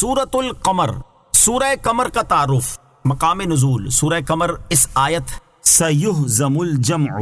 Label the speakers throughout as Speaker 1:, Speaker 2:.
Speaker 1: سورۃ القمر، سورہ قمر کا تعارف، مقام نزول۔ سورہ قمر اس آیت سیہزم الجمع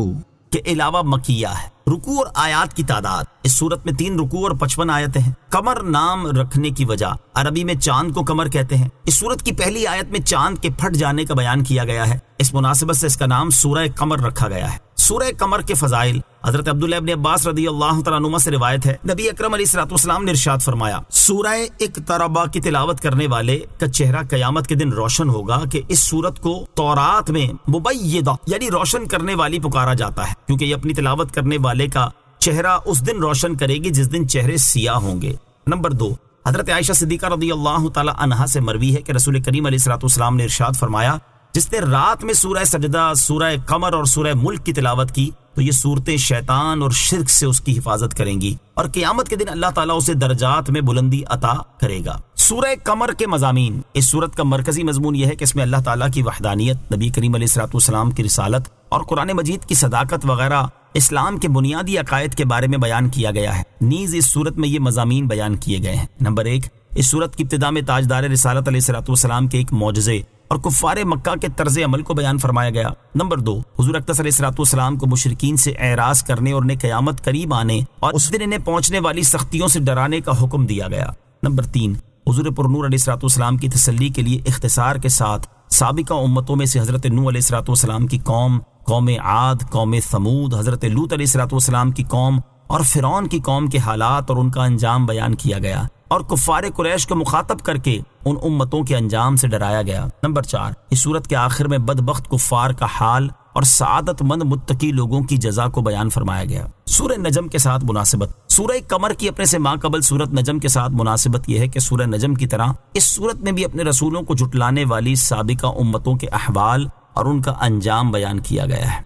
Speaker 1: کے علاوہ مکیہ ہے۔ رکوع اور آیات کی تعداد، اس صورت میں 3 رکوع اور 55 آیتیں ہیں۔ قمر نام رکھنے کی وجہ، عربی میں چاند کو قمر کہتے ہیں۔ اس صورت کی پہلی آیت میں چاند کے پھٹ جانے کا بیان کیا گیا ہے، اس مناسبت سے اس کا نام سورہ قمر رکھا گیا ہے۔ سورہ قمر کے فضائل، حضرت عبداللہ ابن عباس رضی اللہ تعالیٰ عنہما سے روایت ہے، نبی اکرم علیہ الصلوۃ والسلام نے ارشاد فرمایا، سورہ اقترب کی تلاوت کرنے والے کا چہرہ قیامت کے دن روشن ہوگا کہ اس سورت کو تورات میں مبیضہ یعنی روشن کرنے والی پکارا جاتا ہے، کیونکہ یہ اپنی تلاوت کرنے والے کا چہرہ اس دن روشن کرے گی جس دن چہرے سیاہ ہوں گے۔ نمبر 2، حضرت عائشہ صدیقہ رضی اللہ تعالی عنہا سے مروی ہے کہ رسول کریم علیہ الصلوۃ والسلام نے ارشاد فرمایا، جس نے رات میں سورہ سجدہ، سورہ قمر اور سورہ ملک کی تلاوت کی تو یہ صورتیں شیطان اور شرک سے اس کی حفاظت کریں گی اور قیامت کے دن اللہ تعالیٰ اسے درجات میں بلندی عطا کرے گا۔ سورہ قمر کے مضامین، اس سورت کا مرکزی مضمون یہ ہے کہ اس میں اللہ تعالیٰ کی وحدانیت، نبی کریم علیہ الصلوۃ والسلام کی رسالت اور قرآن مجید کی صداقت وغیرہ اسلام کے بنیادی عقائد کے بارے میں بیان کیا گیا ہے۔ نیز اس سورت میں یہ مضامین بیان کیے گئے ہیں۔ نمبر 1، اس سورت کی ابتدا میں تاجدار رسالت علیہ الصلوۃ والسلام کے ایک معجزے اور کفار مکہ کے طرز عمل کو بیان فرمایا گیا۔ نمبر 2، حضور اقدس علیہ الصلوۃ والسلام کو مشرکین سے اعراض کرنے اور انہیں قیامت قریب آنے اور اس دن انہیں پہنچنے والی سختیوں سے ڈرانے کا حکم دیا گیا۔ نمبر 3، حضور پرنور علیہ الصلوۃ والسلام کی تسلی کے لیے اختصار کے ساتھ سابقہ امتوں میں سے حضرت نوح علیہ الصلوۃ والسلام کی قوم، قوم عاد، قوم ثمود، حضرت لوط علیہ الصلوۃ والسلام کی قوم اور فرعون کی قوم کے حالات اور ان کا انجام بیان کیا گیا اور کفار قریش کو مخاطب کر کے ان امتوں کے انجام سے ڈرایا گیا۔ نمبر 4، اس صورت کے آخر میں بدبخت کفار کا حال اور سعادت مند متقی لوگوں کی جزا کو بیان فرمایا گیا۔ سورہ نجم کے ساتھ مناسبت، سورہ قمر کی اپنے سے ماں قبل سورت نجم کے ساتھ مناسبت یہ ہے کہ سورہ نجم کی طرح اس سورت میں بھی اپنے رسولوں کو جھٹلانے والی سابقہ امتوں کے احوال اور ان کا انجام بیان کیا گیا ہے۔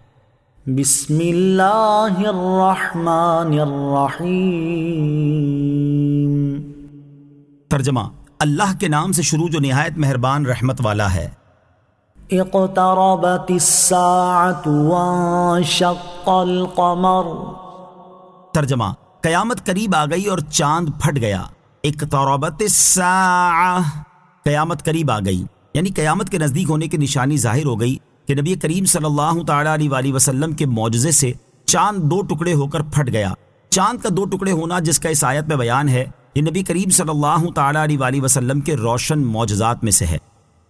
Speaker 2: بسم اللہ الرحمن الرحیم۔
Speaker 1: ترجمہ، اللہ کے نام سے شروع جو نہایت مہربان رحمت والا ہے۔
Speaker 2: اقتربت الساعة وانشق القمر۔
Speaker 1: ترجمہ، قیامت قریب آ گئی اور چاند پھٹ گیا۔ اقتربت الساعة، قیامت قریب آ گئی یعنی قیامت کے نزدیک ہونے کی نشانی ظاہر ہو گئی کہ نبی کریم صلی اللہ تعالیٰ علیہ وسلم کے معجزے سے چاند 2 ٹکڑے ہو کر پھٹ گیا۔ چاند کا 2 ٹکڑے ہونا جس کا اس آیت میں بیان ہے، یہ نبی کریم صلی اللہ تعالیٰ علیہ وسلم کے روشن معجزات میں سے ہے۔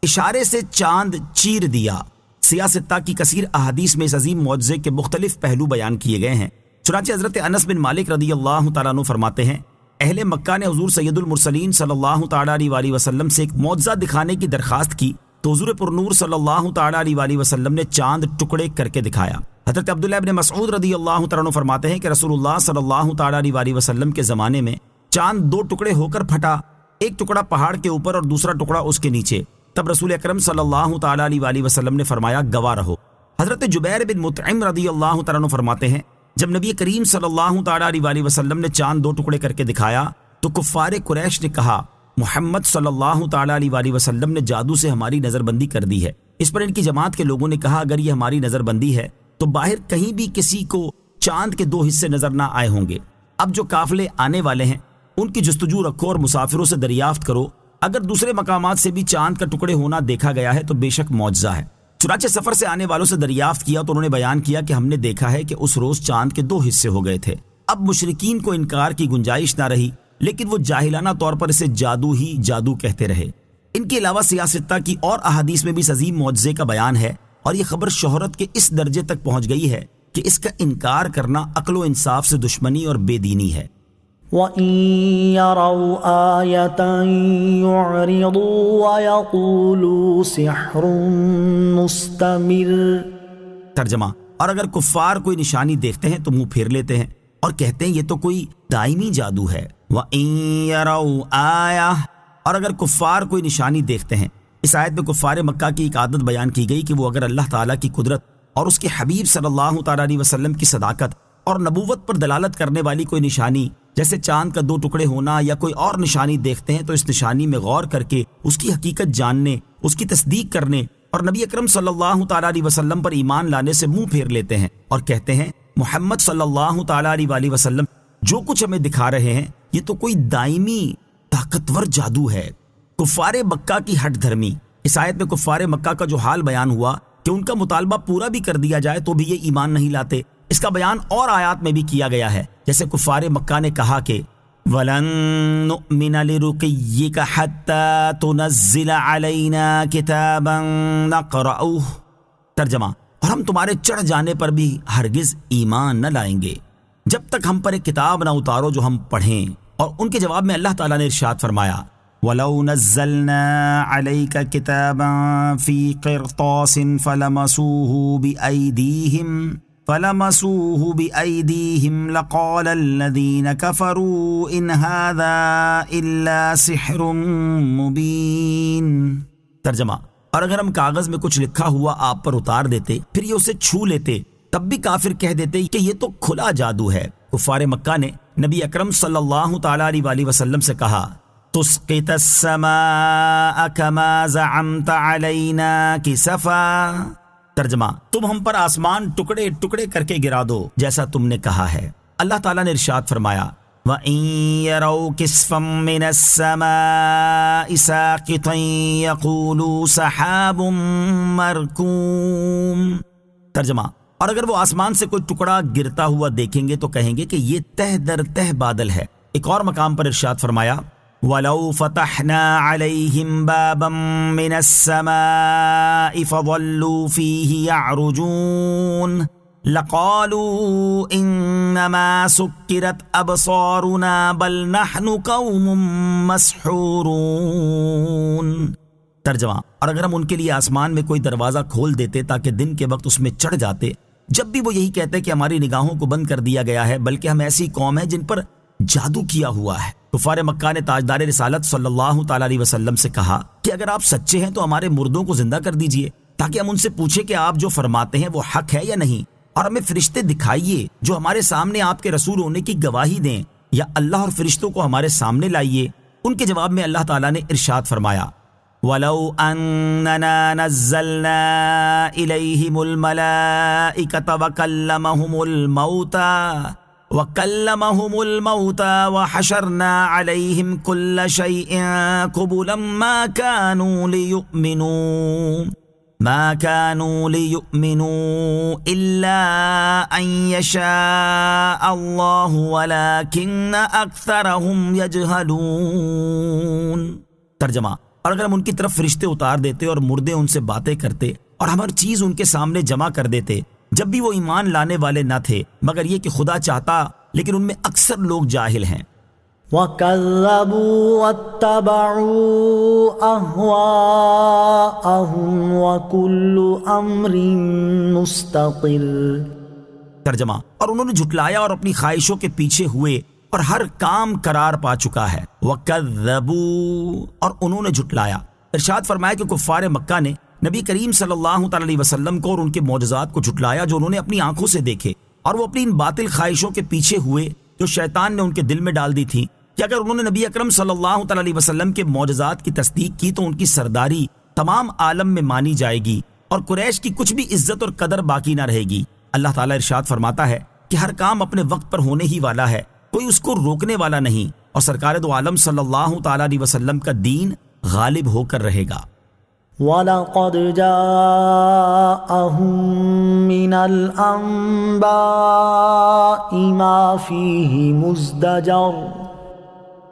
Speaker 1: اشارے سے چاند چیر دیا۔ سیاہ ستہ کی کثیر احادیث میں اس عظیم معجزے کے مختلف پہلو بیان کیے گئے ہیں۔ چنانچہ حضرت انس بن مالک رضی اللہ تعالیٰ عنہ فرماتے ہیں، اہل مکہ نے حضور سید المرسلین صلی اللہ تعالیٰ علیہ وسلم سے ایک معجزہ دکھانے کی درخواست کی تو حضور پرنور صلی اللہ تعالیٰ علیہ وسلم نے چاند ٹکڑے کر کے دکھایا۔ حضرت عبداللہ ابن مسعود رضی اللہ تعالیٰ عنہ فرماتے ہیں کہ رسول اللہ صلی اللہ تعالیٰ علیہ وسلم کے زمانے میں چاند 2 ٹکڑے ہو کر پھٹا، ایک ٹکڑا پہاڑ کے اوپر اور دوسرا ٹکڑا اس کے نیچے۔ تب رسول اکرم صلی اللہ تعالیٰ علیہ وسلم نے فرمایا، گواہ رہو۔ حضرت جبیر بن مطعم رضی اللہ تعالیٰ عنہ فرماتے ہیں، جب نبی کریم صلی اللہ تعالیٰ علیہ وسلم نے چاند 2 ٹکڑے کر کے دکھایا تو کفار قریش نے کہا، محمد صلی اللہ تعالیٰ علیہ وسلم نے جادو سے ہماری نظر بندی کر دی ہے۔ اس پر ان کی جماعت کے لوگوں نے کہا، اگر یہ ہماری نظر بندی ہے تو باہر کہیں بھی کسی کو چاند کے 2 حصے نظر نہ آئے ہوں گے۔ اب جو قافلے آنے والے ہیں ان کی جستجو رکھو اور مسافروں سے دریافت کرو، اگر دوسرے مقامات سے بھی چاند کا ٹکڑے ہونا دیکھا گیا ہے تو بے شک معجزہ ہے۔ چنانچہ سفر سے آنے والوں سے دریافت کیا تو انہوں نے بیان کیا کہ ہم نے دیکھا ہے کہ اس روز چاند کے 2 حصے ہو گئے تھے۔ اب مشرکین کو انکار کی گنجائش نہ رہی، لیکن وہ جاہلانہ طور پر اسے جادو ہی جادو کہتے رہے۔ ان کے علاوہ سیاستہ کی اور احادیث میں بھی اس عظیم معجزے کا بیان ہے اور یہ خبر شہرت کے اس درجے تک پہنچ گئی ہے کہ اس کا انکار کرنا عقل و انصاف سے دشمنی اور بے دینی ہے۔
Speaker 2: وَإِن يَرَوْا آيَةً يُعْرِضُوا وَيَقُولُوا سِحْرٌ مُسْتَمِرٌ۔
Speaker 1: ترجمہ، اور اگر کفار کوئی نشانی دیکھتے ہیں تو منہ پھیر لیتے ہیں اور کہتے ہیں یہ تو کوئی دائمی جادو ہے۔ وَإِن يَرَوْا آيَةً، اور اگر کفار کوئی نشانی دیکھتے ہیں۔ اس آیت میں کفار مکہ کی ایک عادت بیان کی گئی کہ وہ اگر اللہ تعالیٰ کی قدرت اور اس کے حبیب صلی اللہ تعالیٰ علیہ وسلم کی صداقت اور نبوت پر دلالت کرنے والی کوئی نشانی جیسے چاند کا 2 ٹکڑے ہونا یا کوئی اور نشانی دیکھتے ہیں تو اس نشانی میں غور کر کے اس کی حقیقت جاننے، اس کی تصدیق کرنے اور نبی اکرم صلی اللہ تعالیٰ علیہ وسلم پر ایمان لانے سے منہ پھیر لیتے ہیں اور کہتے ہیں، محمد صلی اللہ تعالیٰ علیہ وسلم جو کچھ ہمیں دکھا رہے ہیں یہ تو کوئی دائمی طاقتور جادو ہے۔ کفار مکہ کی ہٹ دھرمی۔ اس آیت میں کفار مکہ کا جو حال بیان ہوا کہ ان کا مطالبہ پورا بھی کر دیا جائے تو بھی یہ ایمان نہیں لاتے، اس کا بیان اور آیات میں بھی کیا گیا ہے۔ جیسے کفار مکہ نے کہا کہ وَلَن نُؤْمِنَ لِرُقِيِّكَ حَتَّى تُنَزِّلَ عَلَيْنَا كِتَابًا نَقْرَؤُهُ، ترجمہ، اور ہم تمہارے چڑھ جانے پر بھی ہرگز ایمان نہ لائیں گے جب تک ہم پر ایک کتاب نہ اتارو جو ہم پڑھیں۔ اور ان کے جواب میں اللہ تعالیٰ نے ارشاد فرمایا وَلَوْ نَزَّلْنَا عَلَيْكَ كِتَابًا فِي قِرْطَاسٍ فَلَمَسُوهُ بِأَيْدِيهِمْ لَقَالَ الَّذِينَ كَفَرُوا إِنْ هَذَا إِلَّا سِحْرٌ مُبِينٌ، ترجمہ، اور اگر ہم کاغذ میں کچھ لکھا ہوا آپ پر اتار دیتے پھر یہ اسے چھو لیتے تب بھی کافر کہہ دیتے کہ یہ تو کھلا جادو ہے۔ کفار مکہ نے نبی اکرم صلی اللہ تعالیٰ علیہ وآلہ وسلم سے کہا تسقط السماء كما زعمت علينا كسفا، ترجمہ، تم ہم پر آسمان ٹکڑے ٹکڑے کر کے گرا دو جیسا تم نے کہا ہے۔ اللہ تعالیٰ نے ارشاد فرمایا وَإِن يَرَوْا كِسْفًا مِّنَ السَّمَاءِ سَاقِطًا يَقُولُوا سَحَابٌ مَّرْكُومٌ، ترجمہ، اور اگر وہ آسمان سے کوئی ٹکڑا گرتا ہوا دیکھیں گے تو کہیں گے کہ یہ تہ در تہ بادل ہے۔ ایک اور مقام پر ارشاد فرمایا وَلَوْ فَتَحْنَا عَلَيْهِمْ بَابًا مِّنَ السَّمَاءِ فَظَلُّوا فِيهِ يَعْرُجُونَ لَقَالُوا إِنَّمَا سُكِّرَتْ أَبْصَارُنَا بَلْ نَحْنُ قَوْمٌ مَّسْحُورُونَ، ترجمہ، اور اگر ہم ان کے لیے آسمان میں کوئی دروازہ کھول دیتے تاکہ دن کے وقت اس میں چڑھ جاتے، جب بھی وہ یہی کہتے کہ ہماری نگاہوں کو بند کر دیا گیا ہے بلکہ ہم ایسی قوم ہے جن پر جادو کیا ہوا ہے۔ کفار مکہ نے تاجدار رسالت صلی اللہ تعالیٰ علیہ وسلم سے کہا کہ اگر آپ سچے ہیں تو ہمارے مردوں کو زندہ کر دیجئے تاکہ ہم ان سے پوچھیں کہ آپ جو فرماتے ہیں وہ حق ہے یا نہیں، اور ہمیں فرشتے دکھائیے جو ہمارے سامنے آپ کے رسول ہونے کی گواہی دیں، یا اللہ اور فرشتوں کو ہمارے سامنے لائیے۔ ان کے جواب میں اللہ تعالیٰ نے ارشاد فرمایا وَلَوْ أَنَّنَا نَزَّلْنَا إِلَيْهِمُ الْمَلَائِكَةَ وَكَلَّمَهُمُ الْمَوْتَى وَحَشَرْنَا عَلَيْهِمْ كُلَّ شَيْءٍ قُبُلًا ما كانوا ليؤمنوا إلا أن يشاء الله ولكن أكثرهم يجهلون، ترجمہ، اور اگر ہم ان کی طرف فرشتے اتار دیتے اور مردے ان سے باتیں کرتے اور ہم ہر چیز ان کے سامنے جمع کر دیتے جب بھی وہ ایمان لانے والے نہ تھے مگر یہ کہ خدا چاہتا، لیکن ان میں اکثر لوگ جاہل ہیں۔
Speaker 2: وَكَذَّبُوا وَاتَّبَعُوا أَهْوَاءَهُمْ وَكُلُّ أَمْرٍ مُسْتَقِرٌ،
Speaker 1: ترجمہ، اور انہوں نے جھٹلایا اور اپنی خواہشوں کے پیچھے ہوئے اور ہر کام قرار پا چکا ہے۔ وَكَذَّبُوا، اور انہوں نے جھٹلایا۔ ارشاد فرمایا کہ کفار مکہ نے نبی کریم صلی اللہ تعالی علیہ وسلم کو اور ان کے معجزات کو جھٹلایا جو انہوں نے اپنی آنکھوں سے دیکھے، اور وہ اپنی ان باطل خواہشوں کے پیچھے ہوئے جو شیطان نے ان کے دل میں ڈال دی تھی کہ اگر انہوں نے نبی اکرم صلی اللہ تعالی علیہ وسلم کے معجزات کی تصدیق کی تو ان کی سرداری تمام عالم میں مانی جائے گی اور قریش کی کچھ بھی عزت اور قدر باقی نہ رہے گی۔ اللہ تعالیٰ ارشاد فرماتا ہے کہ ہر کام اپنے وقت پر ہونے ہی والا ہے، کوئی اس کو روکنے والا نہیں، اور سرکار دو عالم صلی اللہ تعالی علیہ وسلم کا دین غالب ہو کر رہے گا۔
Speaker 2: وَلَقَدْ جَاءَهُم مِّنَ الْأَنبَاءِ مَا فِيهِ مُزْدَجَرٌ،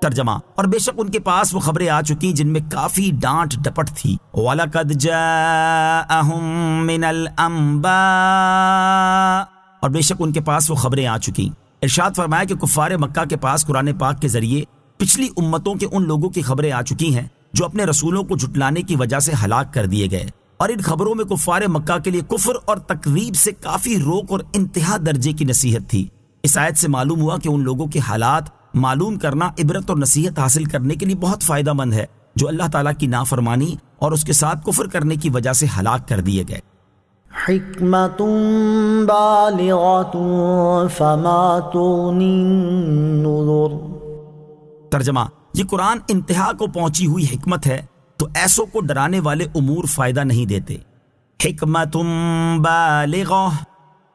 Speaker 1: ترجمہ، اور بے شک ان کے پاس وہ خبریں آ چکی جن میں کافی ڈانٹ ڈپٹ تھی۔ وَلَقَدْ جَاءَهُم مِّنَ الْأَنبَاءِ، اور بے شک ان کے پاس وہ خبریں آ چکی۔ ارشاد فرمایا کہ کفار مکہ کے پاس قرآن پاک کے ذریعے پچھلی امتوں کے ان لوگوں کی خبریں آ چکی ہیں جو اپنے رسولوں کو جھٹلانے کی وجہ سے ہلاک کر دیے گئے، اور ان خبروں میں کفار مکہ کے لیے کفر اور تکذیب سے کافی روک اور انتہا درجے کی نصیحت تھی۔ اس آیت سے معلوم ہوا کہ ان لوگوں کے حالات معلوم کرنا عبرت اور نصیحت حاصل کرنے کے لیے بہت فائدہ مند ہے جو اللہ تعالیٰ کی نافرمانی اور اس کے ساتھ کفر کرنے کی وجہ سے ہلاک کر دیے گئے۔
Speaker 2: حکمت بالغۃ فما تغنی النذر،
Speaker 1: ترجمہ، یہ قرآن انتہا کو پہنچی ہوئی حکمت ہے تو ایسوں کو ڈرانے والے امور فائدہ نہیں دیتے۔ حکمت بالغہ،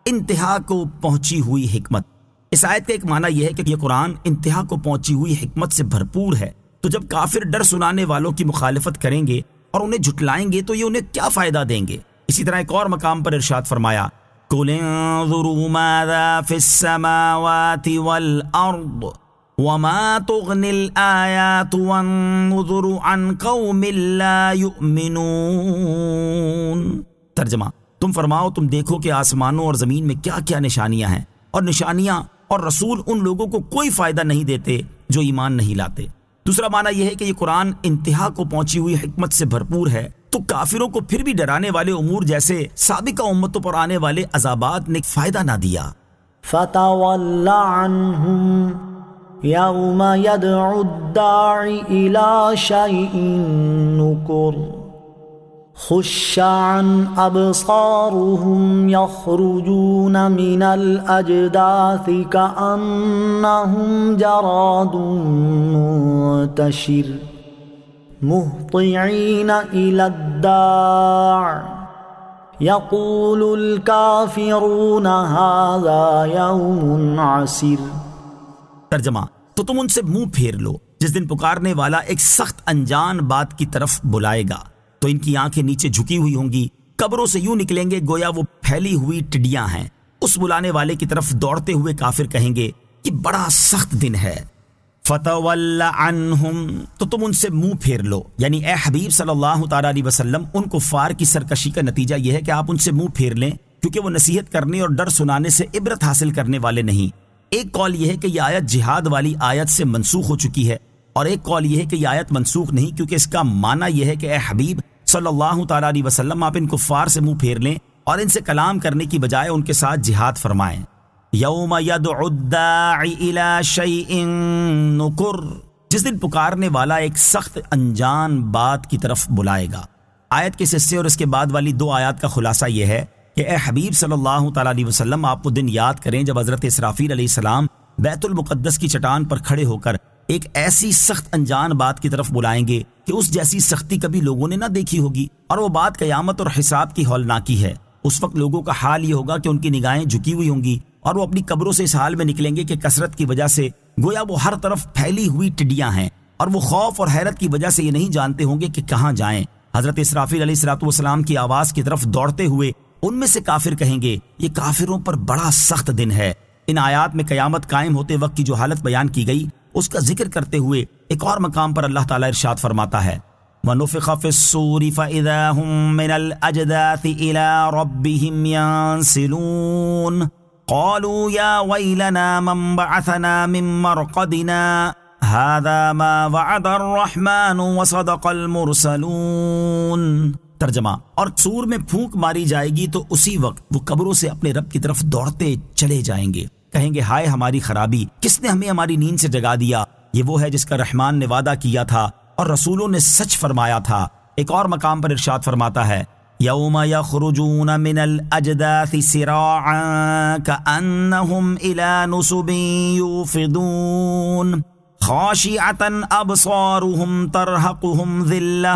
Speaker 1: انتہا کو پہنچی ہوئی حکمت۔ اس آیت کا ایک معنی یہ ہے کہ یہ قرآن انتہا کو پہنچی ہوئی حکمت سے بھرپور ہے تو جب کافر ڈر سنانے والوں کی مخالفت کریں گے اور انہیں جھٹلائیں گے تو یہ انہیں کیا فائدہ دیں گے؟ اسی طرح ایک اور مقام پر ارشاد فرمایا قُلِ انظُرُوا مَاذَا فِي السَّمَاوَاتِ وَالْأَرْضِ وَمَا تُغْنِي الْآيَاتُ وَالنُّذُرُ عَنْ قَوْمٍ لَا يُؤْمِنُونَ۔ ترجمہ، تم فرماؤ تم دیکھو کہ آسمانوں اور زمین میں کیا کیا نشانیاں ہیں، اور نشانیاں اور رسول ان لوگوں کو کوئی فائدہ نہیں دیتے جو ایمان نہیں لاتے۔ دوسرا معنی یہ ہے کہ یہ قرآن انتہا کو پہنچی ہوئی حکمت سے بھرپور ہے، تو کافروں کو پھر بھی ڈرانے والے امور جیسے سابقہ امتوں پر آنے والے عذابات نے فائدہ نہ دیا۔
Speaker 2: فتول عنهم يوم يدعو الداع إلى شيء نكر خش عن أبصارهم يخرجون من الأجداث كأنهم جراد منتشر مهطعين إلى الداع يقول الكافرون هذا يوم عسر۔
Speaker 1: ترجمہ، تو تم ان سے منہ پھیر لو جس دن پکارنے والا ایک سخت انجان بات کی طرف بلائے گا، تو ان کی آنکھیں نیچے جھکی ہوئی ہوں گی، قبروں سے یوں نکلیں گے گویا وہ پھیلی ہوئی ٹڈیاں ہیں۔ اس بلانے والے کی طرف دوڑتے ہوئے کافر کہیں گے کہ بڑا سخت دن ہے۔ فتول عنہم، تو تم ان سے منہ پھیر لو، یعنی اے حبیب صلی اللہ تعالیٰ علیہ وسلم، ان کفار کی سرکشی کا نتیجہ یہ ہے کہ آپ ان سے منہ پھیر لیں، کیونکہ وہ نصیحت کرنے اور ڈر سنانے سے عبرت حاصل کرنے والے نہیں۔ ایک قول یہ ہے کہ یہ آیت جہاد والی آیت سے منسوخ ہو چکی ہے، اور ایک قول یہ ہے کہ یہ آیت منسوخ نہیں، کیونکہ اس کا معنی یہ ہے کہ اے حبیب صلی اللہ تعالیٰ علیہ وسلم، آپ ان کفار سے منہ پھیر لیں اور ان سے کلام کرنے کی بجائے ان کے ساتھ جہاد فرمائیں۔ یوم یدعو الداعی الی شیء نکر، جس دن پکارنے والا ایک سخت انجان بات کی طرف بلائے گا۔ آیت کے حصے اور اس کے بعد والی دو آیات کا خلاصہ یہ ہے کہ اے حبیب صلی اللہ تعالیٰ علیہ وسلم، آپ وہ دن یاد کریں جب حضرت اسرافیل علیہ السلام بیت المقدس کی چٹان پر کھڑے ہو کر ایک ایسی سخت انجان بات کی طرف بلائیں گے کہ اس جیسی سختی کبھی لوگوں نے نہ دیکھی ہوگی، اور وہ بات قیامت اور حساب کی ہولناکی ہے۔ اس وقت لوگوں کا حال یہ ہوگا کہ ان کی نگاہیں جھکی ہوئی ہوں گی، اور وہ اپنی قبروں سے اس حال میں نکلیں گے کہ کثرت کی وجہ سے گویا وہ ہر طرف پھیلی ہوئی ٹڈیاں ہیں، اور وہ خوف اور حیرت کی وجہ سے یہ نہیں جانتے ہوں گے کہ کہاں جائیں۔ حضرت اسرافیل علیہ السلام کی آواز کی طرف دوڑتے ہوئے ان میں سے کافر کہیں گے یہ کافروں پر بڑا سخت دن ہے۔ ان آیات میں قیامت قائم ہوتے وقت کی جو حالت بیان کی گئی اس کا ذکر کرتے ہوئے ایک اور مقام پر اللہ تعالیٰ ارشاد فرماتا ہے وَنُفِخَ فِي الصُّورِ فَإِذَا هُم مِّنَ الْأَجْدَاثِ إِلَىٰ رَبِّهِمْ يَنسِلُونَ قَالُوا يَا وَيْلَنَا مَنْ بَعَثَنَا مِن مَّرْقَدِنَا هَٰذَا مَا وَعَدَ الرَّحْمَٰنُ وَصَدَقَ الْمُرْسَلُونَ۔ ترجمہ، اور سور میں پھونک ماری جائے گی تو اسی وقت وہ قبروں سے اپنے رب کی طرف دوڑتے چلے جائیں گے، کہیں گے ہائے ہماری خرابی، کس نے ہمیں ہماری نیند سے جگا دیا؟ یہ وہ ہے جس کا رحمان نے وعدہ کیا تھا اور رسولوں نے سچ فرمایا تھا۔ ایک اور مقام پر ارشاد فرماتا ہے یوم یخرجون من الاجداث سراعا کأنہم الى نصب یوفضون خاشعة ابصارهم ترہقهم ذلہ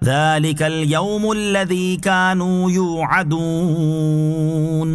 Speaker 1: ذلك اليوم الذي كانوا يوعدون۔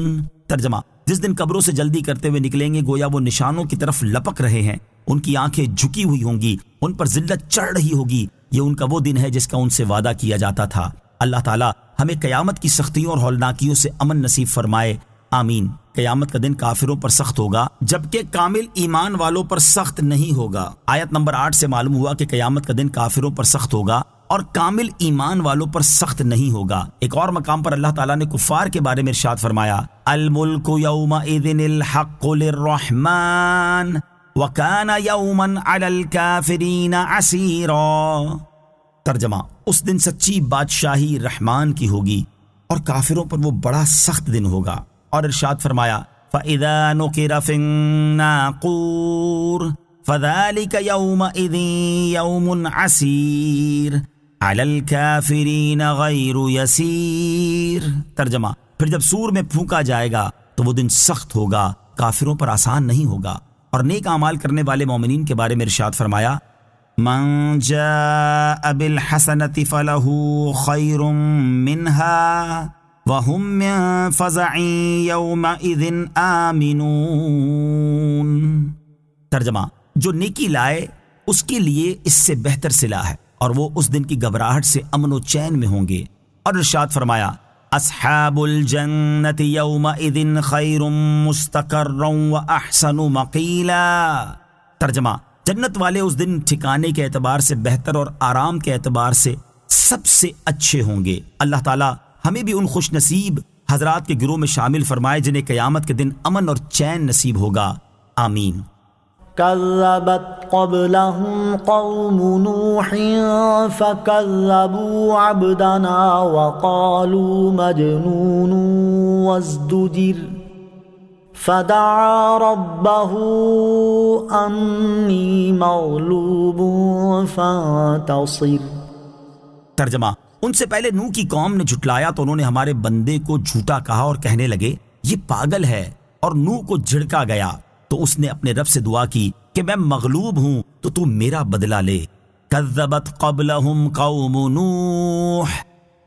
Speaker 1: ترجمہ، جس دن قبروں سے جلدی کرتے ہوئے نکلیں گے گویا وہ نشانوں کی طرف لپک رہے ہیں، ان کی آنکھیں جھکی ہوئی ہوں گی، ان پر ذلت چڑھ رہی ہوگی، یہ ان کا وہ دن ہے جس کا ان سے وعدہ کیا جاتا تھا۔ اللہ تعالیٰ ہمیں قیامت کی سختیوں اور ہولناکیوں سے امن نصیب فرمائے، آمین۔ قیامت کا دن کافروں پر سخت ہوگا جبکہ کامل ایمان والوں پر سخت نہیں ہوگا۔ آیت نمبر 8 سے معلوم ہوا کہ قیامت کا دن کافروں پر سخت ہوگا اور کامل ایمان والوں پر سخت نہیں ہوگا۔ ایک اور مقام پر اللہ تعالیٰ نے کفار کے بارے میں ارشاد فرمایا الملک یومئذ الحق للرحمن وکان یوما علی الکافرین عسیرا۔ ترجمہ، اس دن سچی بادشاہی رحمان کی ہوگی اور کافروں پر وہ بڑا سخت دن ہوگا۔ اور ارشاد فرمایا فَإِذَا نُقِرَ فِي النَّاقُورِ فَذَلِكَ يَوْمَئِذٍ يَوْمٌ عَسِيرٌ عَلَى الْكَافِرِينَ غَيْرُ يَسِيرٌ۔ ترجمہ، پھر جب سور میں پھونکا جائے گا تو وہ دن سخت ہوگا، کافروں پر آسان نہیں ہوگا۔ اور نیک اعمال کرنے والے مومنین کے بارے میں ارشاد فرمایا من جاء بالحسنة فله خير منها وهم من فزع يومئذ آمنون۔ ترجمہ، جو نیکی لائے اس کے لیے اس سے بہتر صلہ ہے، اور وہ اس دن کی گھبراہٹ سے امن و چین میں ہوں گے۔ اور ارشاد فرمایا اصحاب الجنت یومئذ خیر مستقرا واحسن مقیلا۔ ترجمہ، جنت والے اس دن ٹھکانے کے اعتبار سے بہتر اور آرام کے اعتبار سے سب سے اچھے ہوں گے۔ اللہ تعالی ہمیں بھی ان خوش نصیب حضرات کے گروہ میں شامل فرمائے جنہیں قیامت کے دن امن اور چین نصیب ہوگا، آمین۔
Speaker 2: كذبت قبلهم قوم نوح فكذبوا عبدنا وقالوا مجنون وازدجر فدعا ربه أني مغلوب فانتصر۔
Speaker 1: ترجمہ، ان سے پہلے نوح کی قوم نے جھٹلایا تو انہوں نے ہمارے بندے کو جھوٹا کہا اور کہنے لگے یہ پاگل ہے، اور نوح کو جھڑکا گیا تو اس نے اپنے رب سے دعا کی کہ میں مغلوب ہوں تو تو میرا بدلہ لے۔ کذبت قبلہم قوم نوح،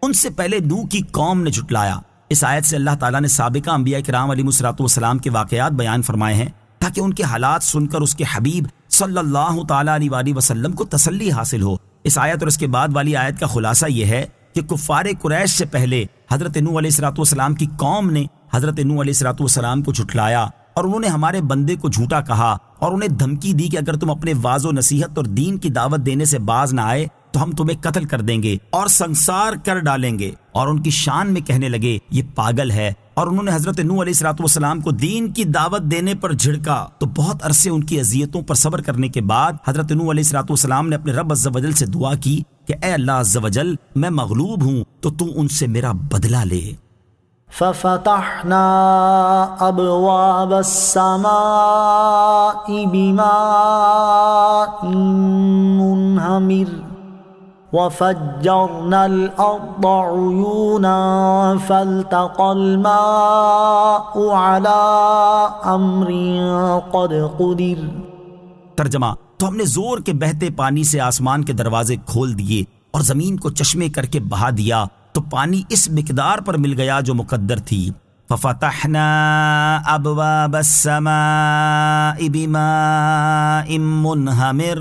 Speaker 1: ان سے پہلے نوح کی قوم نے جھٹلایا۔ اس آیت سے اللہ تعالیٰ نے سابقہ انبیاء کرام علیہ الصلوۃ والسلام کے واقعات بیان فرمائے ہیں تاکہ ان کے حالات سن کر اس کے حبیب صلی اللہ تعالیٰ علیہ وآلہ وسلم کو تسلی حاصل ہو۔ اس آیت اور اس کے بعد والی آیت کا خلاصہ یہ ہے کہ کفار قریش سے پہلے حضرت نوح علیہ الصلوۃ والسلام کی قوم نے حضرت نوح علیہ الصلوۃ والسلام کو جھٹلایا، اور انہوں نے ہمارے بندے کو جھوٹا کہا اور انہیں دھمکی دی کہ اگر تم اپنے واعظ و نصیحت اور دین کی دعوت دینے سے باز نہ آئے تو ہم تمہیں قتل کر دیں گے اور سنسار کر ڈالیں گے، اور ان کی شان میں کہنے لگے یہ پاگل ہے۔ اور انہوں نے حضرت نوح علیہ الصلوۃ والسلام کو دین کی دعوت دینے پر جھڑکا تو بہت عرصے ان کی اذیتوں پر صبر کرنے کے بعد حضرت نوح علیہ الصلوۃ والسلام نے اپنے رب عز و جل سے دعا کی کہ اے اللہ عز و جل، میں مغلوب ہوں تو ان سے میرا بدلہ لے۔
Speaker 2: ففتحنا ابواب السماء بماء منهمر وفجرنا الارض عيونا فالتقى الماء على امر قد قدر۔
Speaker 1: ترجمہ، تو ہم نے زور کے بہتے پانی سے آسمان کے دروازے کھول دیے اور زمین کو چشمے کر کے بہا دیا تو پانی اس مقدار پر مل گیا جو مقدر تھی۔ ففتحنا ابواب السماء بماء منہمر،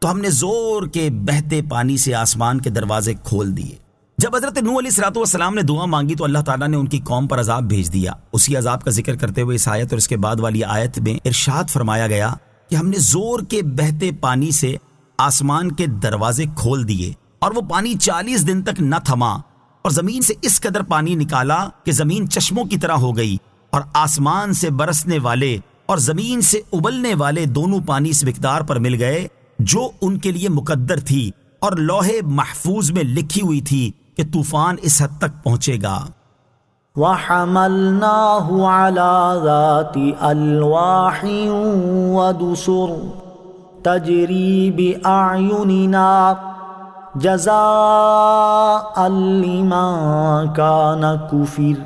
Speaker 1: تو ہم نے زور کے بہتے پانی سے آسمان کے دروازے کھول دیے۔ جب حضرت نوح علیہ الصلوۃ والسلام نے دعا مانگی تو اللہ تعالیٰ نے ان کی قوم پر عذاب بھیج دیا۔ اسی عذاب کا ذکر کرتے ہوئے اس آیت اور اس کے بعد والی آیت میں ارشاد فرمایا گیا کہ ہم نے زور کے بہتے پانی سے آسمان کے دروازے کھول دیے، اور وہ پانی 40 دن تک نہ تھما، اور زمین سے اس قدر پانی نکالا کہ زمین چشموں کی طرح ہو گئی، اور آسمان سے برسنے والے اور زمین سے ابلنے والے دونوں پانی اس مقدار پر مل گئے جو ان کے لیے مقدر تھی اور لوح محفوظ میں لکھی ہوئی تھی کہ طوفان اس حد تک پہنچے گا۔
Speaker 2: وحملناه على ذات ألواح ودسر تجري بأعيننا جزاء لمن كان كفر۔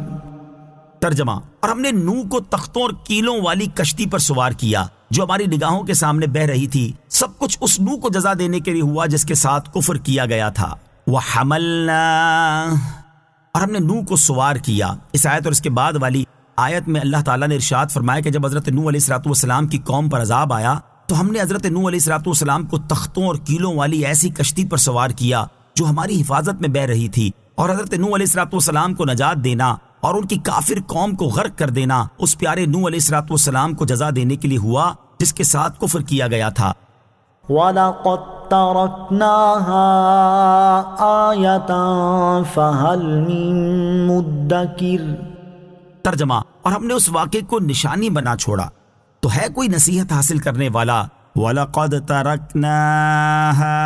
Speaker 1: ترجمہ، اور ہم نے نوح کو تختوں اور کیلوں والی کشتی پر سوار کیا جو ہماری نگاہوں کے سامنے بہہ رہی تھی۔ سب کچھ اس نوح کو جزا دینے کے لیے ہوا جس کے ساتھ کفر کیا گیا تھا۔ وحملنا، اور ہم نے نوح کو سوار کیا۔ اس آیت اور اس کے بعد والی آیت میں اللہ تعالیٰ نے ارشاد فرمایا کہ جب حضرت نوح علیہ الصلوۃ والسلام کی قوم پر عذاب آیا تو ہم نے حضرت نوح علیہ الصلوۃ والسلام کو تختوں اور کیلوں والی ایسی کشتی پر سوار کیا جو ہماری حفاظت میں بہہ رہی تھی، اور حضرت نوح علیہ الصلوۃ والسلام کو نجات دینا اور ان کی کافر قوم کو غرق کر دینا اس پیارے نوح علیہ الصلوۃ والسلام کو جزا دینے کے لیے ہوا جس کے ساتھ کفر کیا گیا تھا۔
Speaker 2: وَلَقَدْ تَرَكْنَاهَا آيَةً فَهَلْ مِن مُدَّكِرٍ۔
Speaker 1: ترجمہ، اور ہم نے اس واقعے کو نشانی بنا چھوڑا تو ہے کوئی نصیحت حاصل کرنے والا۔ وَلَقَدْ تَرَكْنَاهَا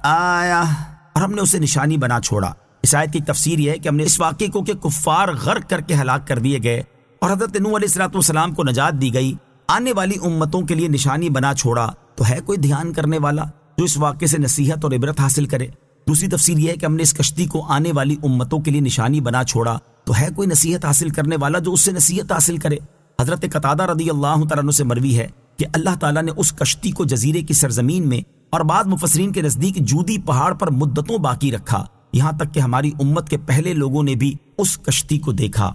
Speaker 1: آيَةً، اور ہم نے اسے نشانی بنا چھوڑا۔ اس آیت کی تفسیر یہ ہے کہ ہم نے اس واقعے کو کہ کفار غرق کر کے ہلاک کر دیے گئے اور حضرت نوح علیہ الصلوۃ والسلام کو نجات دی گئی، آنے والی امتوں کے لیے نشانی بنا چھوڑا تو ہے کوئی دھیان کرنے والا جو اس واقعے سے نصیحت اور عبرت حاصل کرے۔ دوسری تفسیر یہ ہے کہ ہم نے اس کشتی کو آنے والی امتوں کے لیے نشانی بنا چھوڑا تو ہے کوئی نصیحت حاصل کرنے والا جو اس سے نصیحت حاصل کرے۔ حضرت قتادہ رضی اللہ تعالیٰ عنہ سے مروی ہے کہ اللہ تعالیٰ نے اس کشتی کو جزیرے کی سرزمین میں اور بعض مفسرین کے نزدیک جودی پہاڑ پر مدتوں باقی رکھا، یہاں تک کہ ہماری امت کے پہلے لوگوں نے بھی اس کشتی کو دیکھا۔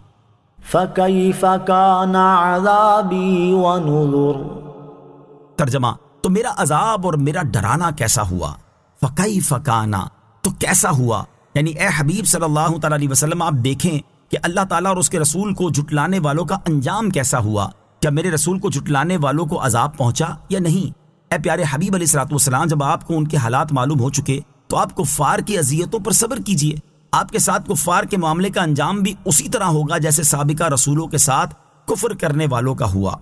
Speaker 2: فَكَيْفَ كَانَ عَذَابِي وَنُذُرِ۔
Speaker 1: ترجمہ، تو میرا عذاب اور میرا ڈرانا کیسا ہوا. فکیف کان، تو کیسا ہوا، یعنی اے حبیب صلی اللہ تعالیٰ علیہ وسلم آپ دیکھیں کہ اللہ تعالیٰ اور اس کے رسول کو جھٹلانے والوں کا انجام کیسا ہوا. کیا میرے رسول کو جھٹلانے والوں کو عذاب پہنچا یا نہیں؟ اے پیارے حبیب علیہ الصلوۃ والسلام، جب آپ کو ان کے حالات معلوم ہو چکے تو آپ کفار کی اذیتوں پر صبر کیجئے. آپ کے ساتھ کفار کے معاملے کا انجام بھی اسی طرح ہوگا جیسے سابقہ رسولوں کے ساتھ کفر کرنے والوں کا ہوا.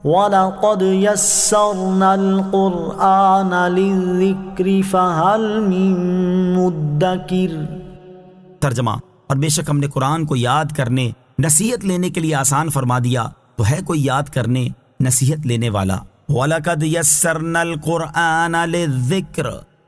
Speaker 2: وَلَقَدْ يَسَّرْنَا الْقُرْآنَ لِلذِّكْرِ فَهَلْ مِن مُدَّكِرٍ.
Speaker 1: ترجمہ، اور بے شک ہم نے قرآن کو یاد کرنے نصیحت لینے کے لیے آسان فرما دیا، تو ہے کوئی یاد کرنے نصیحت لینے والا. وَلَقَدْ يَسَّرْنَا الْقُرْآنَ لِلذِّكْرِ،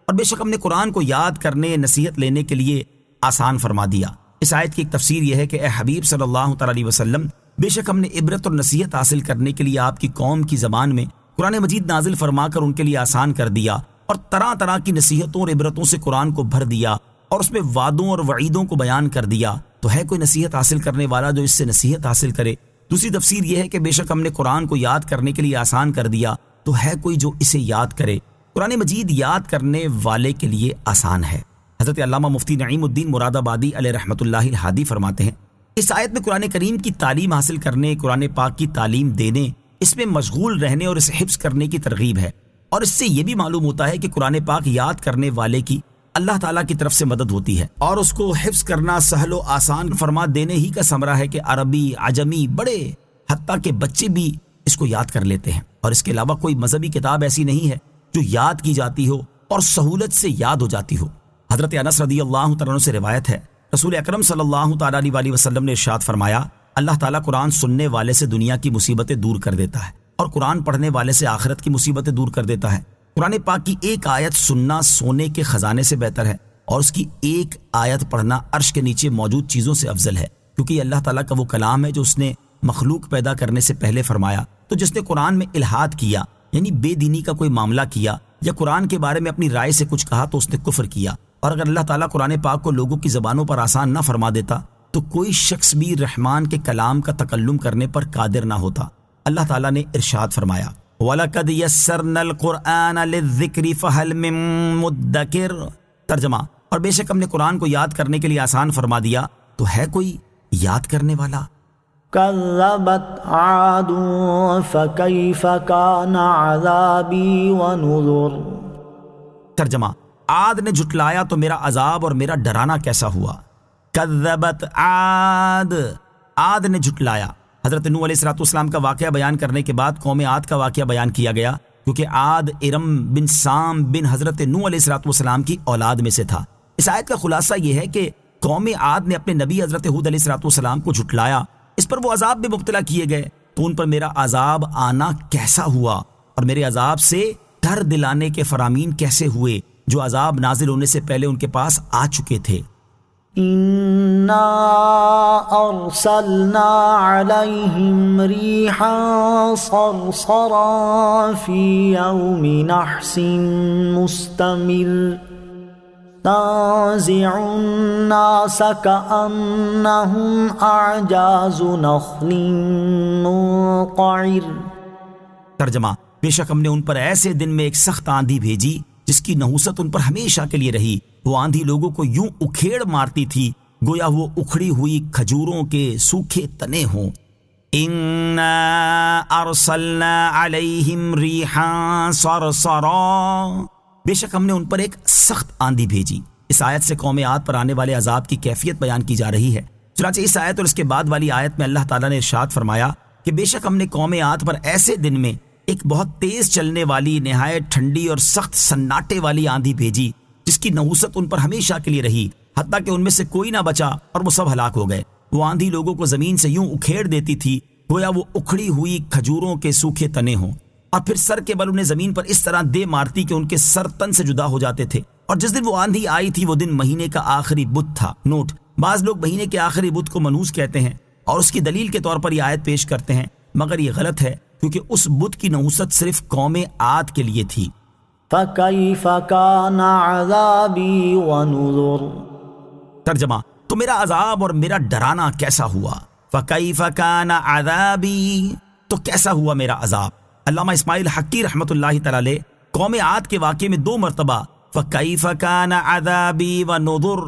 Speaker 1: اور بے شک ہم نے قرآن کو یاد کرنے نصیحت لینے کے لیے آسان فرما دیا. اس آیت کی ایک تفسیر یہ ہے کہ اے حبیب صلی اللہ تعالیٰ علیہ وسلم، بے شک ہم نے عبرت اور نصیحت حاصل کرنے کے لیے آپ کی قوم کی زبان میں قرآن مجید نازل فرما کر ان کے لیے آسان کر دیا، اور طرح طرح کی نصیحتوں اور عبرتوں سے قرآن کو بھر دیا، اور اس میں وعدوں اور وعیدوں کو بیان کر دیا. تو ہے کوئی نصیحت حاصل کرنے والا جو اس سے نصیحت حاصل کرے. دوسری تفسیر یہ ہے کہ بے شک ہم نے قرآن کو یاد کرنے کے لیے آسان کر دیا، تو ہے کوئی جو اسے یاد کرے. قرآن مجید یاد کرنے والے کے لیے آسان ہے. حضرت علامہ مفتی نعیم الدین مراد آبادی علیہ رحمۃ اللہ الہادی فرماتے ہیں، اس آیت میں قرآن کریم کی تعلیم حاصل کرنے، قرآن پاک کی تعلیم دینے، اس میں مشغول رہنے اور اسے حفظ کرنے کی ترغیب ہے. اور اس سے یہ بھی معلوم ہوتا ہے کہ قرآن پاک یاد کرنے والے کی اللہ تعالیٰ کی طرف سے مدد ہوتی ہے، اور اس کو حفظ کرنا سہل و آسان فرما دینے ہی کا ثمرہ ہے کہ عربی، عجمی، بڑے حتیٰ کہ بچے بھی اس کو یاد کر لیتے ہیں. اور اس کے علاوہ کوئی مذہبی کتاب ایسی نہیں ہے جو یاد کی جاتی ہو اور سہولت سے یاد ہو جاتی ہو. حضرت انس رضی اللہ تعالیٰ عنہ سے روایت ہے، رسول اکرم صلی اللہ تعالیٰ علیہ وسلم نے ارشاد فرمایا، اللہ تعالیٰ قرآن سننے والے سے دنیا کی مصیبتیں دور کر دیتا ہے، اور قرآن پڑھنے والے سے آخرت کی مصیبتیں دور کر دیتا ہے. قرآن پاک کی ایک آیت سننا سونے کے خزانے سے بہتر ہے، اور اس کی ایک آیت پڑھنا عرش کے نیچے موجود چیزوں سے افضل ہے، کیونکہ یہ اللہ تعالیٰ کا وہ کلام ہے جو اس نے مخلوق پیدا کرنے سے پہلے فرمایا. تو جس نے قرآن میں الحاد کیا، یعنی بے دینی کا کوئی معاملہ کیا، یا قرآن کے بارے میں اپنی رائے سے کچھ کہا، تو اس نے کفر کیا. اور اگر اللہ تعالیٰ قرآن پاک کو لوگوں کی زبانوں پر آسان نہ فرما دیتا تو کوئی شخص بھی رحمان کے کلام کا تکلم کرنے پر قادر نہ ہوتا. اللہ تعالیٰ نے ارشاد فرمایا، وَلَقَدْ يَسَّرْنَا الْقُرْآنَ لِلذِّكْرِ فَهَلْ مِن مُدَّكِرٍ. ترجمہ، اور بے شک ہم نے قرآن کو یاد کرنے کے لیے آسان فرما دیا، تو ہے کوئی یاد کرنے والا.
Speaker 2: كذبت عاد فكيف كان عذابي ونذر.
Speaker 1: ترجمہ، عاد نے جھٹلایا تو میرا عذاب اور میرا ڈرانا کیسا ہوا. کذبت عاد، عاد نے جھٹلایا. حضرت نوح علیہ السلام کا واقعہ بیان کرنے کے بعد قوم عاد کا واقعہ بیان کیا گیا، کیونکہ عاد ارم بن سام بن حضرت نوح علیہ السلام کی اولاد میں سے تھا. اس آیت کا خلاصہ یہ ہے کہ قوم عاد نے اپنے نبی حضرت ہود علیہ السلام کو جھٹلایا، اس پر وہ عذاب میں مبتلا کیے گئے، تو ان پر میرا عذاب آنا کیسا ہوا، اور میرے عذاب سے ڈر دلانے کے فرامین کیسے ہوئے جو عذاب نازل ہونے سے پہلے ان کے پاس آ چکے تھے.
Speaker 2: اِنَّا أَرْسَلْنَا عَلَيْهِمْ رِيحًا صَرْصَرًا فِي يَوْمِ نَحْسٍ مُسْتَمِرٍ تَنزِعُ النَّاسَ كَأَنَّهُمْ أَعْجَازُ نَخْلٍ مُنقَعِرٍ.
Speaker 1: ترجمہ، بے شک ہم نے ان پر ایسے دن میں ایک سخت آندھی بھیجی جس کی نحوست ان پر ہمیشہ کے لیے رہی. وہ آندھی لوگوں کو یوں اکھیڑ مارتی تھی گویا وہ اکھڑی ہوئی کھجوروں کے سوکھے تنے ہوں. اِنَّا أَرْسَلْنَا عَلَيْهِمْ رِيحًا صَرْصَرًا. بے شک ہم نے ان پر ایک سخت آندھی بھیجی. اس آیت سے قوم عاد پر آنے والے عذاب کی کیفیت بیان کی جا رہی ہے. چنانچہ اس آیت اور اس کے بعد والی آیت میں اللہ تعالیٰ نے ارشاد فرمایا کہ بے شک ہم نے قوم عاد پر ایسے دن میں ایک بہت تیز چلنے والی، نہایت ٹھنڈی اور سخت سناٹے والی آندھی بھیجی جس کی نحوست ان پر ہمیشہ کے لیے رہی، حتیٰ کہ ان میں سے کوئی نہ بچا اور وہ سب ہلاک ہو گئے. وہ آندھی لوگوں کو زمین سے یوں اکھیڑ دیتی تھی گویا وہ اکھڑی ہوئی کھجوروں کے سوکھے تنے ہوں، اور پھر سر کے بل انہیں زمین پر اس طرح دے مارتی کہ ان کے سر تن سے جدا ہو جاتے تھے. اور جس دن وہ آندھی آئی تھی وہ دن مہینے کا آخری بدھ تھا. نوٹ: بعض لوگ مہینے کے آخری بدھ کو منحوس کہتے ہیں اور اس کی دلیل کے طور پر یہ آیت پیش کرتے ہیں، مگر یہ غلط ہے کیونکہ اس بدھ کی نحوست صرف قوم عاد کے لیے تھی.
Speaker 2: فَكَيْفَ كَانَ عَذَابِي وَنُذُرِ.
Speaker 1: ترجمہ: تو میرا عذاب اور میرا ڈرانا کیسا ہوا. فَكَيْفَ كَانَ عَذَابِي، تو کیسا ہوا میرا عذاب. علامہ اسماعیل حقی رحمۃ اللہ تعالی علیہ قوم عاد کے واقعے میں 2 مرتبہ فَكَيْفَ كَانَ عَذَابِي وَنُذُرْ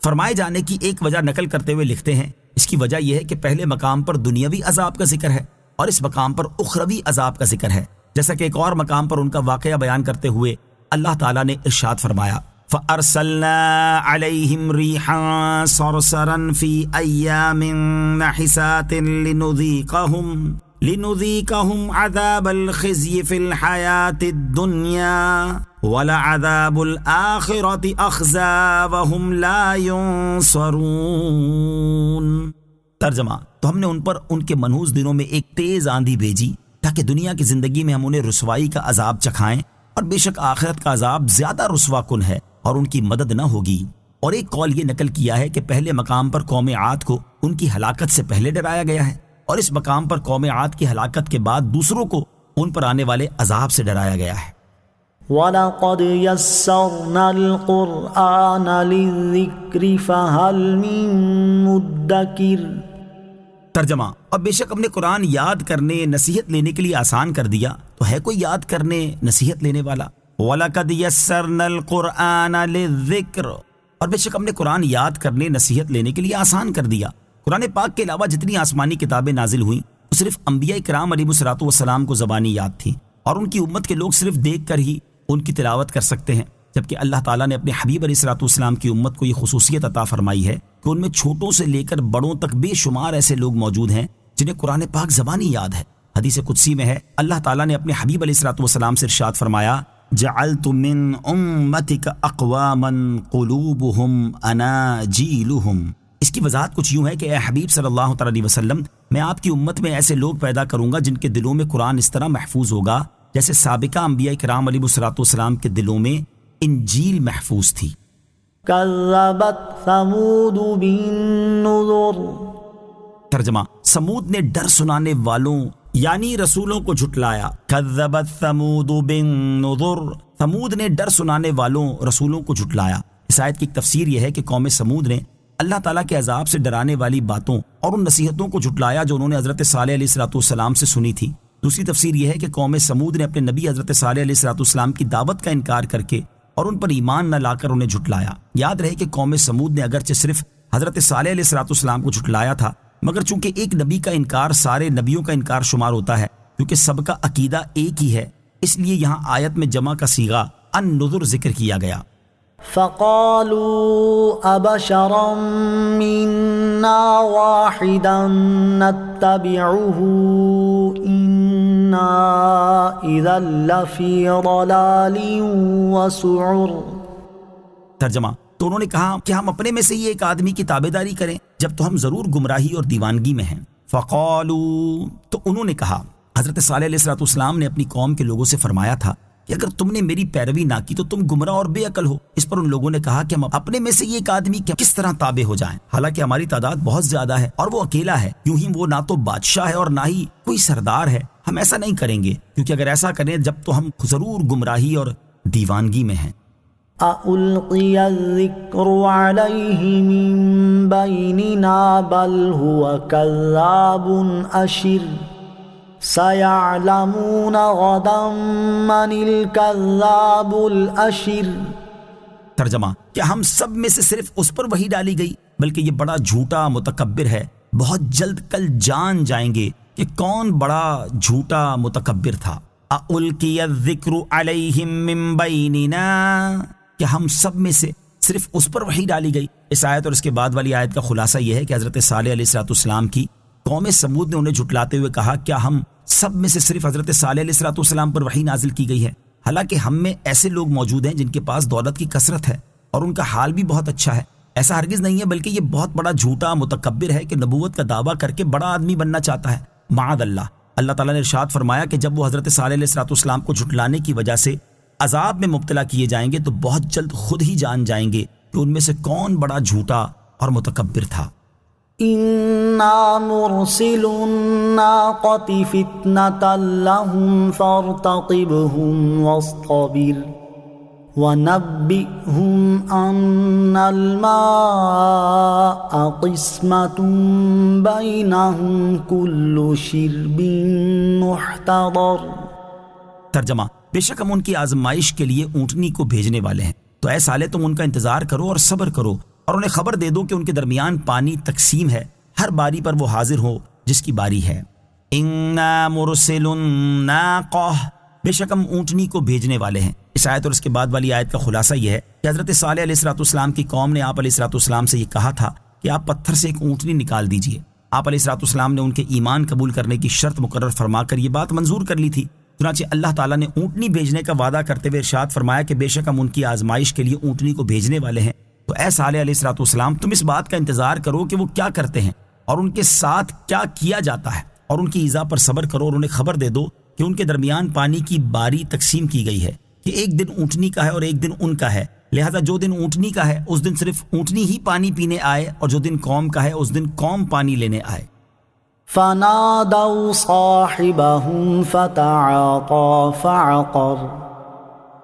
Speaker 1: فرمائے جانے کی ایک وجہ نقل کرتے ہوئے لکھتے ہیں، اس کی وجہ یہ ہے کہ پہلے مقام پر دنیاوی عذاب کا ذکر ہے اور اس مقام پر اخروی عذاب کا ذکر ہے، جیسا کہ ایک اور مقام پر ان کا واقعہ بیان کرتے ہوئے اللہ تعالیٰ نے ارشاد فرمایا فَأَرْسَلْنَا عَلَيْهِمْ رِيحًا صَرْصَرًا فِي أَيَّامٍ نَحِسَاتٍ لِنُذِيقَهُمْ عَذَابَ الْخِزْيِ فِي الْحَيَاةِ الدُّنْيَا وَلَعَذَابُ الْآخِرَةِ أَخْزَىٰ وَهُمْ لَا يُنصَرُونَ۔ ترجمہ، تو ہم نے ان پر ان کے منحوس دنوں میں ایک تیز آندھی بھیجی تاکہ دنیا کی زندگی میں ہم انہیں رسوائی کا عذاب چکھائیں، اور بے شک آخرت کا عذاب زیادہ رسوا کن ہے اور ان کی مدد نہ ہوگی۔ اور ایک قول یہ نقل کیا ہے کہ پہلے مقام پر قوم عاد کو ان کی ہلاکت سے پہلے ڈرایا گیا ہے، اور اس مقام پر قوم عاد کی ہلاکت کے بعد دوسروں کو ان پر آنے والے عذاب سے ڈرایا گیا ہے۔
Speaker 2: وَلَقَدْ يَسَّرْنَا الْقُرْآنَ لِلذِّكْرِ فَهَلْ مِن مُّدَّكِرٍ۔
Speaker 1: ترجمہ، اور بے شک ہم نے قرآن یاد کرنے نصیحت لینے کے لیے آسان کر دیا، تو ہے کوئی یاد کرنے نصیحت لینے والا؟ وَلَقَدْ يَسَّرْنَا الْقُرْآنَ لِلذِّكْرِ، اور بے شک ہم نے قرآن یاد کرنے نصیحت لینے کے لیے آسان کر دیا۔ قرآن پاک کے علاوہ جتنی آسمانی کتابیں نازل ہوئیں وہ صرف انبیاء کرام علیہ الصلوۃ والسلام کو زبانی یاد تھی، اور ان کی امت کے لوگ صرف دیکھ کر ہی ان کی تلاوت کر سکتے ہیں، جبکہ اللہ تعالیٰ نے اپنے حبیب علیہ الصلوۃ والسلام کی امت کو یہ خصوصیت عطا فرمائی ہے کہ ان میں چھوٹوں سے لے کر بڑوں تک بے شمار ایسے لوگ موجود ہیں جنہیں قرآن پاک زبانی یاد ہے۔ حدیث قدسی میں ہے، اللہ تعالیٰ نے اپنے حبیب علیہ الصلوۃ والسلام سے ارشاد فرمایا جعلت من امتک اقواما قلوبهم اناجیلهم۔ اس کی وضاحت کچھ یوں ہے کہ اے حبیب صلی اللہ تعالی علیہ وسلم، میں آپ کی امت میں ایسے لوگ پیدا کروں گا جن کے دلوں میں قرآن اس طرح محفوظ ہوگا جیسے سابقہ انبیاء کرام علیہ الصلوۃ والسلام کے دلوں میں انجیل محفوظ تھی۔
Speaker 2: كذبت ثمود بالنذر۔
Speaker 1: ترجمہ، سمود نے ڈر سنانے والوں یعنی رسولوں کو جھٹلایا۔ کذبت ثمود بالنذر، ثمود نے ڈر سنانے والوں رسولوں کو جھٹلایا۔ اس آیت کی ایک تفسیر یہ ہے کہ قوم سمود نے اللہ تعالیٰ کے عذاب سے ڈرانے والی باتوں اور ان نصیحتوں کو جھٹلایا جو انہوں نے حضرت صالح علیہ الصلوۃ والسلام سے سنی تھی۔ دوسری تفسیر یہ ہے کہ قوم سمود نے اپنے نبی حضرت صالح علیہ الصلوۃ والسلام کی دعوت کا انکار کر کے اور ان پر ایمان نہ لا کر انہیں جھٹلایا۔ یاد رہے کہ قوم سمود نے اگرچہ صرف حضرت صالح علیہ الصلوۃ والسلام کو جھٹلایا تھا، مگر چونکہ ایک نبی کا انکار سارے نبیوں کا انکار شمار ہوتا ہے، کیونکہ سب کا عقیدہ ایک ہی ہے، اس لیے یہاں آیت میں جمع کا صیغہ النذر ذکر کیا گیا۔
Speaker 2: فَقَالُوا أَبَشَرًا مِنَّا وَاحِدًا نَتَّبِعُهُ إِنَّا إِذًا لَّفِي ضَلَالٍ وَسُعُرٍ۔
Speaker 1: ترجمہ، تو انہوں نے کہا کہ ہم اپنے میں سے ہی ایک آدمی کی تابعداری کریں جب تو ہم ضرور گمراہی اور دیوانگی میں ہیں۔ فَقَالُوا، تو انہوں نے کہا، حضرت صالح علیہ الصلوۃ والسلام نے اپنی قوم کے لوگوں سے فرمایا تھا کہ اگر تم نے میری پیروی نہ کی تو تم گمراہ اور بے عقل ہو۔ اس پر ان لوگوں نے کہا کہ ہم اپنے میں سے یہ ایک آدمی کس طرح تابع ہو جائیں، حالانکہ ہماری تعداد بہت زیادہ ہے اور وہ اکیلا ہے، یوں ہی وہ نہ تو بادشاہ ہے اور نہ ہی کوئی سردار ہے۔ ہم ایسا نہیں کریں گے، کیونکہ اگر ایسا کریں جب تو ہم ضرور گمراہی اور دیوانگی میں ہیں۔
Speaker 2: أَأُلْقِيَ الذِّكْرُ عَلَيْهِ مِن بَيْنِنَا بَلْ هُوَ كَذَّابٌ أَشِرٌ سَيَعْلَمُونَ غَدًا مَّنِ الْكَذَّابُ الْأَشِرُ۔
Speaker 1: ترجمہ، کیا ہم سب میں سے صرف اس پر وحی ڈالی گئی، بلکہ یہ بڑا جھوٹا متکبر ہے، بہت جلد کل جان جائیں گے کہ کون بڑا جھوٹا متکبر تھا۔ أَأُلْقِيَ الذِّكْرُ عَلَيْهِم مِّن بَيْنِنَا، کہ ہم سب میں سے صرف اس پر وحی ڈالی گئی۔ اس آیت اور اس کے بعد والی آیت کا خلاصہ یہ ہے کہ حضرت صالح علیہ الصلوۃ والسلام کی قوم سمود نے انہیں جھٹلاتے ہوئے کہا، کیا ہم سب میں سے صرف حضرت صالح علیہ الصلوۃ والسلام پر وحی نازل کی گئی ہے، حالانکہ ہم میں ایسے لوگ موجود ہیں جن کے پاس دولت کی کثرت ہے اور ان کا حال بھی بہت اچھا ہے۔ ایسا ہرگز نہیں ہے، بلکہ یہ بہت بڑا جھوٹا متکبر ہے کہ نبوت کا دعویٰ کر کے بڑا آدمی بننا چاہتا ہے۔ معاذ اللہ۔ اللہ تعالیٰ نے ارشاد فرمایا کہ جب وہ حضرت صالح علیہ الصلوۃ والسلام کو جھٹلانے کی وجہ سے عذاب میں مبتلا کیے جائیں گے تو بہت جلد خود ہی جان جائیں گے کہ ان میں سے کون بڑا جھوٹا اور متکبر تھا۔
Speaker 2: إِنَّا مُرْسِلُو النَّاقَةِ فِتْنَةً لَّهُمْ فَارْتَقِبْهُمْ وَاصْطَبِرْ وَنَبِّئْهُمْ أَنَّ الْمَاءَ قِسْمَةٌ بَيْنَهُمْ كُلُّ شِرْبٍ مُحْتَضَرٍ۔
Speaker 1: ترجمہ، بے شک ہم ان کی آزمائش کے لیے اونٹنی کو بھیجنے والے ہیں، تو اے صالح تم ان کا انتظار کرو اور صبر کرو، اور انہیں خبر دے دو کہ ان کے درمیان پانی تقسیم ہے، ہر باری پر وہ حاضر ہو جس کی باری ہے۔ اِنَّا مُرْسِلُ النَّاقَةِ، بے شک ہم اونٹنی کو بھیجنے والے ہیں۔ اس آیت اور اس کے بعد والی آیت کا خلاصہ یہ ہے کہ حضرت صالح علیہ السلام کی قوم نے آپ علیہ السلام سے یہ کہا تھا کہ آپ پتھر سے ایک اونٹنی نکال دیجئے۔ آپ علیہ السلام نے ان کے ایمان قبول کرنے کی شرط مقرر فرما کر یہ بات منظور کر لی تھی۔ چنانچہ اللہ تعالیٰ نے اونٹنی بھیجنے کا وعدہ کرتے ہوئے ارشاد فرمایا کہ بے شک ہم ان کی آزمائش کے لیے اونٹنی کو بھیجنے والے ہیں، تو اے صالح علیہ السلام تم اس بات کا انتظار کرو کہ وہ کیا کرتے ہیں اور ان کے ساتھ کیا کیا جاتا ہے، اور ان کی ایذا پر صبر کرو، اور انہیں خبر دے دو کہ ان کے درمیان پانی کی باری تقسیم کی گئی ہے کہ ایک دن اونٹنی کا ہے اور ایک دن ان کا ہے، لہذا جو دن اونٹنی کا ہے اس دن صرف اونٹنی ہی پانی پینے آئے، اور جو دن قوم کا ہے اس دن قوم پانی لینے آئے۔
Speaker 2: فنادوا صاحبهم فتعاطى فعقر،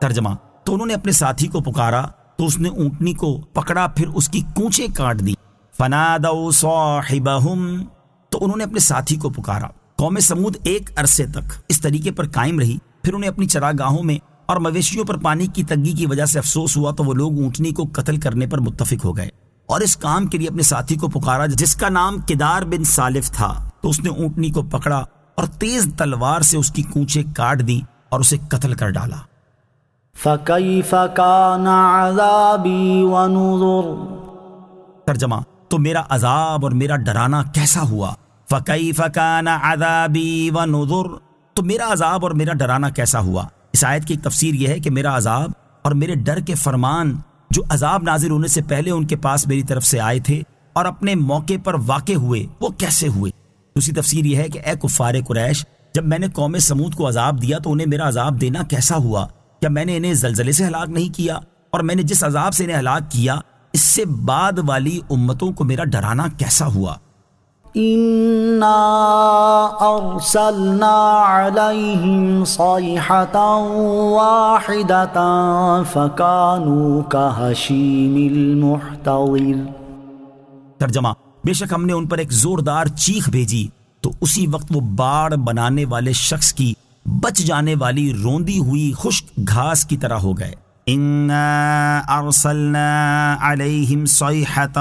Speaker 1: ترجمہ، تو انہوں نے اپنے ساتھی کو پکارا تو اس نے اونٹنی کو پکڑا پھر اس کی کونچیں کاٹ دی۔ فنادوا صاحبهم، تو انہوں نے اپنے ساتھی کو پکارا۔ قوم سمود ایک عرصے تک اس طریقے پر قائم رہی، پھر انہیں اپنی چراگاہوں میں اور مویشیوں پر پانی کی تنگی کی وجہ سے افسوس ہوا تو وہ لوگ اونٹنی کو قتل کرنے پر متفق ہو گئے، اور اس کام کے لیے اپنے ساتھی کو پکارا جس کا نام کدار بن سالف تھا، تو اس نے اونٹنی کو پکڑا اور تیز تلوار سے اس کی کونچیں کاٹ دی اور اسے قتل کر ڈالا۔
Speaker 2: فكيف كان عذابي ونذر،
Speaker 1: ترجمہ، تو میرا عذاب اور میرا ڈرانا کیسا ہوا۔ فَكَيْفَ كَانَ عَذَابِي وَنُذُرْ، تو میرا عذاب اور میرا ڈرانا کیسا ہوا۔ اس آیت کی ایک تفسیر یہ ہے کہ میرا عذاب اور میرے ڈر کے فرمان جو عذاب نازل ہونے سے پہلے ان کے پاس میری طرف سے آئے تھے اور اپنے موقع پر واقع ہوئے، وہ کیسے ہوئے۔ دوسری تفسیر یہ ہے کہ اے کفار قریش، جب میں نے قوم سمود کو عذاب دیا تو انہیں میرا عذاب دینا کیسا ہوا؟ کیا میں نے انہیں زلزلے سے ہلاک نہیں کیا؟ اور میں نے جس عذاب سے انہیں ہلاک کیا اس سے بعد والی امتوں کو میرا ڈرانا کیسا ہوا؟
Speaker 2: إنا أرسلنا عليهم صيحة واحدة فكانوا كهشيم المحتضر،
Speaker 1: ترجمہ، بے شک ہم نے ان پر ایک زوردار چیخ بھیجی تو اسی وقت وہ باڑ بنانے والے شخص کی بچ جانے والی روندی ہوئی خشک گھاس کی طرح ہو گئے۔ اِنَّا أَرْسَلْنَا عَلَيْهِمْ صَيْحَةً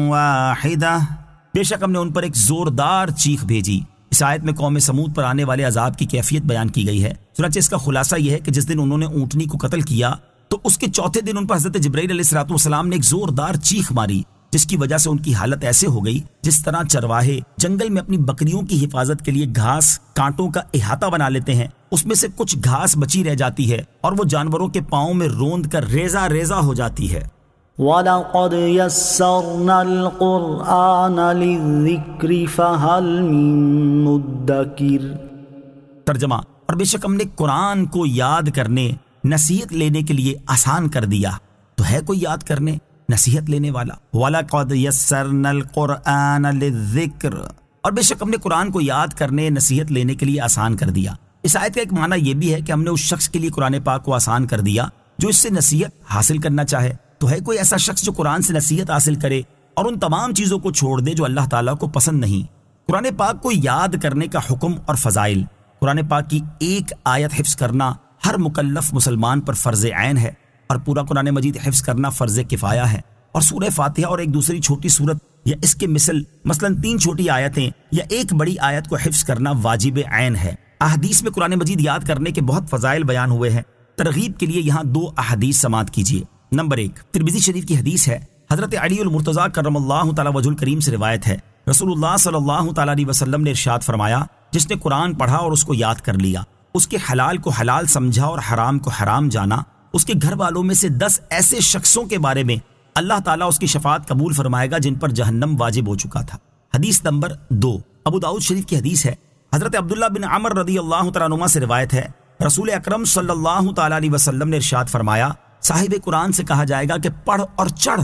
Speaker 1: وَاحِدَةً، بے شک ہم نے ان پر ایک زوردار چیخ بھیجی۔ اس آیت میں قوم سمود پر آنے والے عذاب کی کیفیت بیان کی گئی ہے۔ چنانچہ اس کا خلاصہ یہ ہے کہ جس دن انہوں نے اونٹنی کو قتل کیا تو اس کے چوتھے دن ان پر حضرت جبرائیل علیہ السلام نے ایک زوردار چیخ ماری، جس کی وجہ سے ان کی حالت ایسے ہو گئی جس طرح چرواہے جنگل میں اپنی بکریوں کی حفاظت کے لیے گھاس کانٹوں کا احاطہ بنا لیتے ہیں، اس میں سے کچھ گھاس بچی رہ جاتی ہے اور وہ جانوروں کے پاؤں میں روند کر ریزہ ریزہ ہو جاتی ہے۔
Speaker 2: وَلَقَدْ يَسَّرْنَا الْقُرْآنَ لِلذِّكْرِ فَهَلْ مِن مُدَّكِرٍ،
Speaker 1: ترجمہ، اور بے شک ہم نے قرآن کو یاد کرنے نصیحت لینے کے لیے آسان کر دیا، تو ہے کوئی یاد کرنے نصیحت لینے والا۔ وَلَقَدْ يَسَّرْنَا الْقُرْآنَ لِلذِّكْرِ، اور بے شک ہم نے قرآن کو یاد کرنے نصیحت لینے کے لیے آسان کر دیا۔ اس آیت کا ایک معنی یہ بھی ہے کہ ہم نے اس شخص کے لیے قرآن پاک کو آسان کر دیا جو اس سے نصیحت حاصل کرنا چاہے۔ تو ہے کوئی ایسا شخص جو قرآن سے نصیحت حاصل کرے اور ان تمام چیزوں کو چھوڑ دے جو اللہ تعالیٰ کو پسند نہیں؟ قرآن پاک کو یاد کرنے کا حکم اور فضائل، قرآن پاک کی ایک آیت حفظ کرنا ہر مکلف مسلمان پر فرض عین ہے، اور پورا قرآن مجید حفظ کرنا فرض کفایہ ہے، اور سورہ فاتحہ اور ایک دوسری چھوٹی سورت یا اس کے مثلاً 3 چھوٹی آیتیں یا ایک بڑی آیت کو حفظ کرنا واجب عین ہے۔ احادیث میں قرآن مجید یاد کرنے کے بہت فضائل بیان ہوئے ہیں۔ ترغیب کے لیے یہاں 2 احادیث سماعت کیجیے۔ نمبر 1، ترمذی شریف کی حدیث ہے، حضرت علی المرتضیٰ کرم اللہ تعالی وجہ الکریم سے روایت ہے، رسول اللہ صلی اللہ تعالی علیہ وسلم نے ارشاد فرمایا، جس نے قرآن پڑھا اور اس کو یاد کر لیا، اس کے حلال کو حلال سمجھا اور حرام کو حرام جانا، اس کے گھر والوں میں سے 10 ایسے شخصوں کے بارے میں اللہ تعالیٰ اس کی شفاعت قبول فرمائے گا جن پر جہنم واجب ہو چکا تھا۔ حدیث نمبر 2، ابو داؤد شریف کی حدیث ہے، حضرت عبداللہ بن عمر رضی اللہ تعالیٰ عنہما سے روایت ہے، رسول اکرم صلی اللہ تعالی علیہ وسلم نے ارشاد فرمایا، صاحب قرآن سے کہا جائے گا کہ پڑھ اور چڑھ،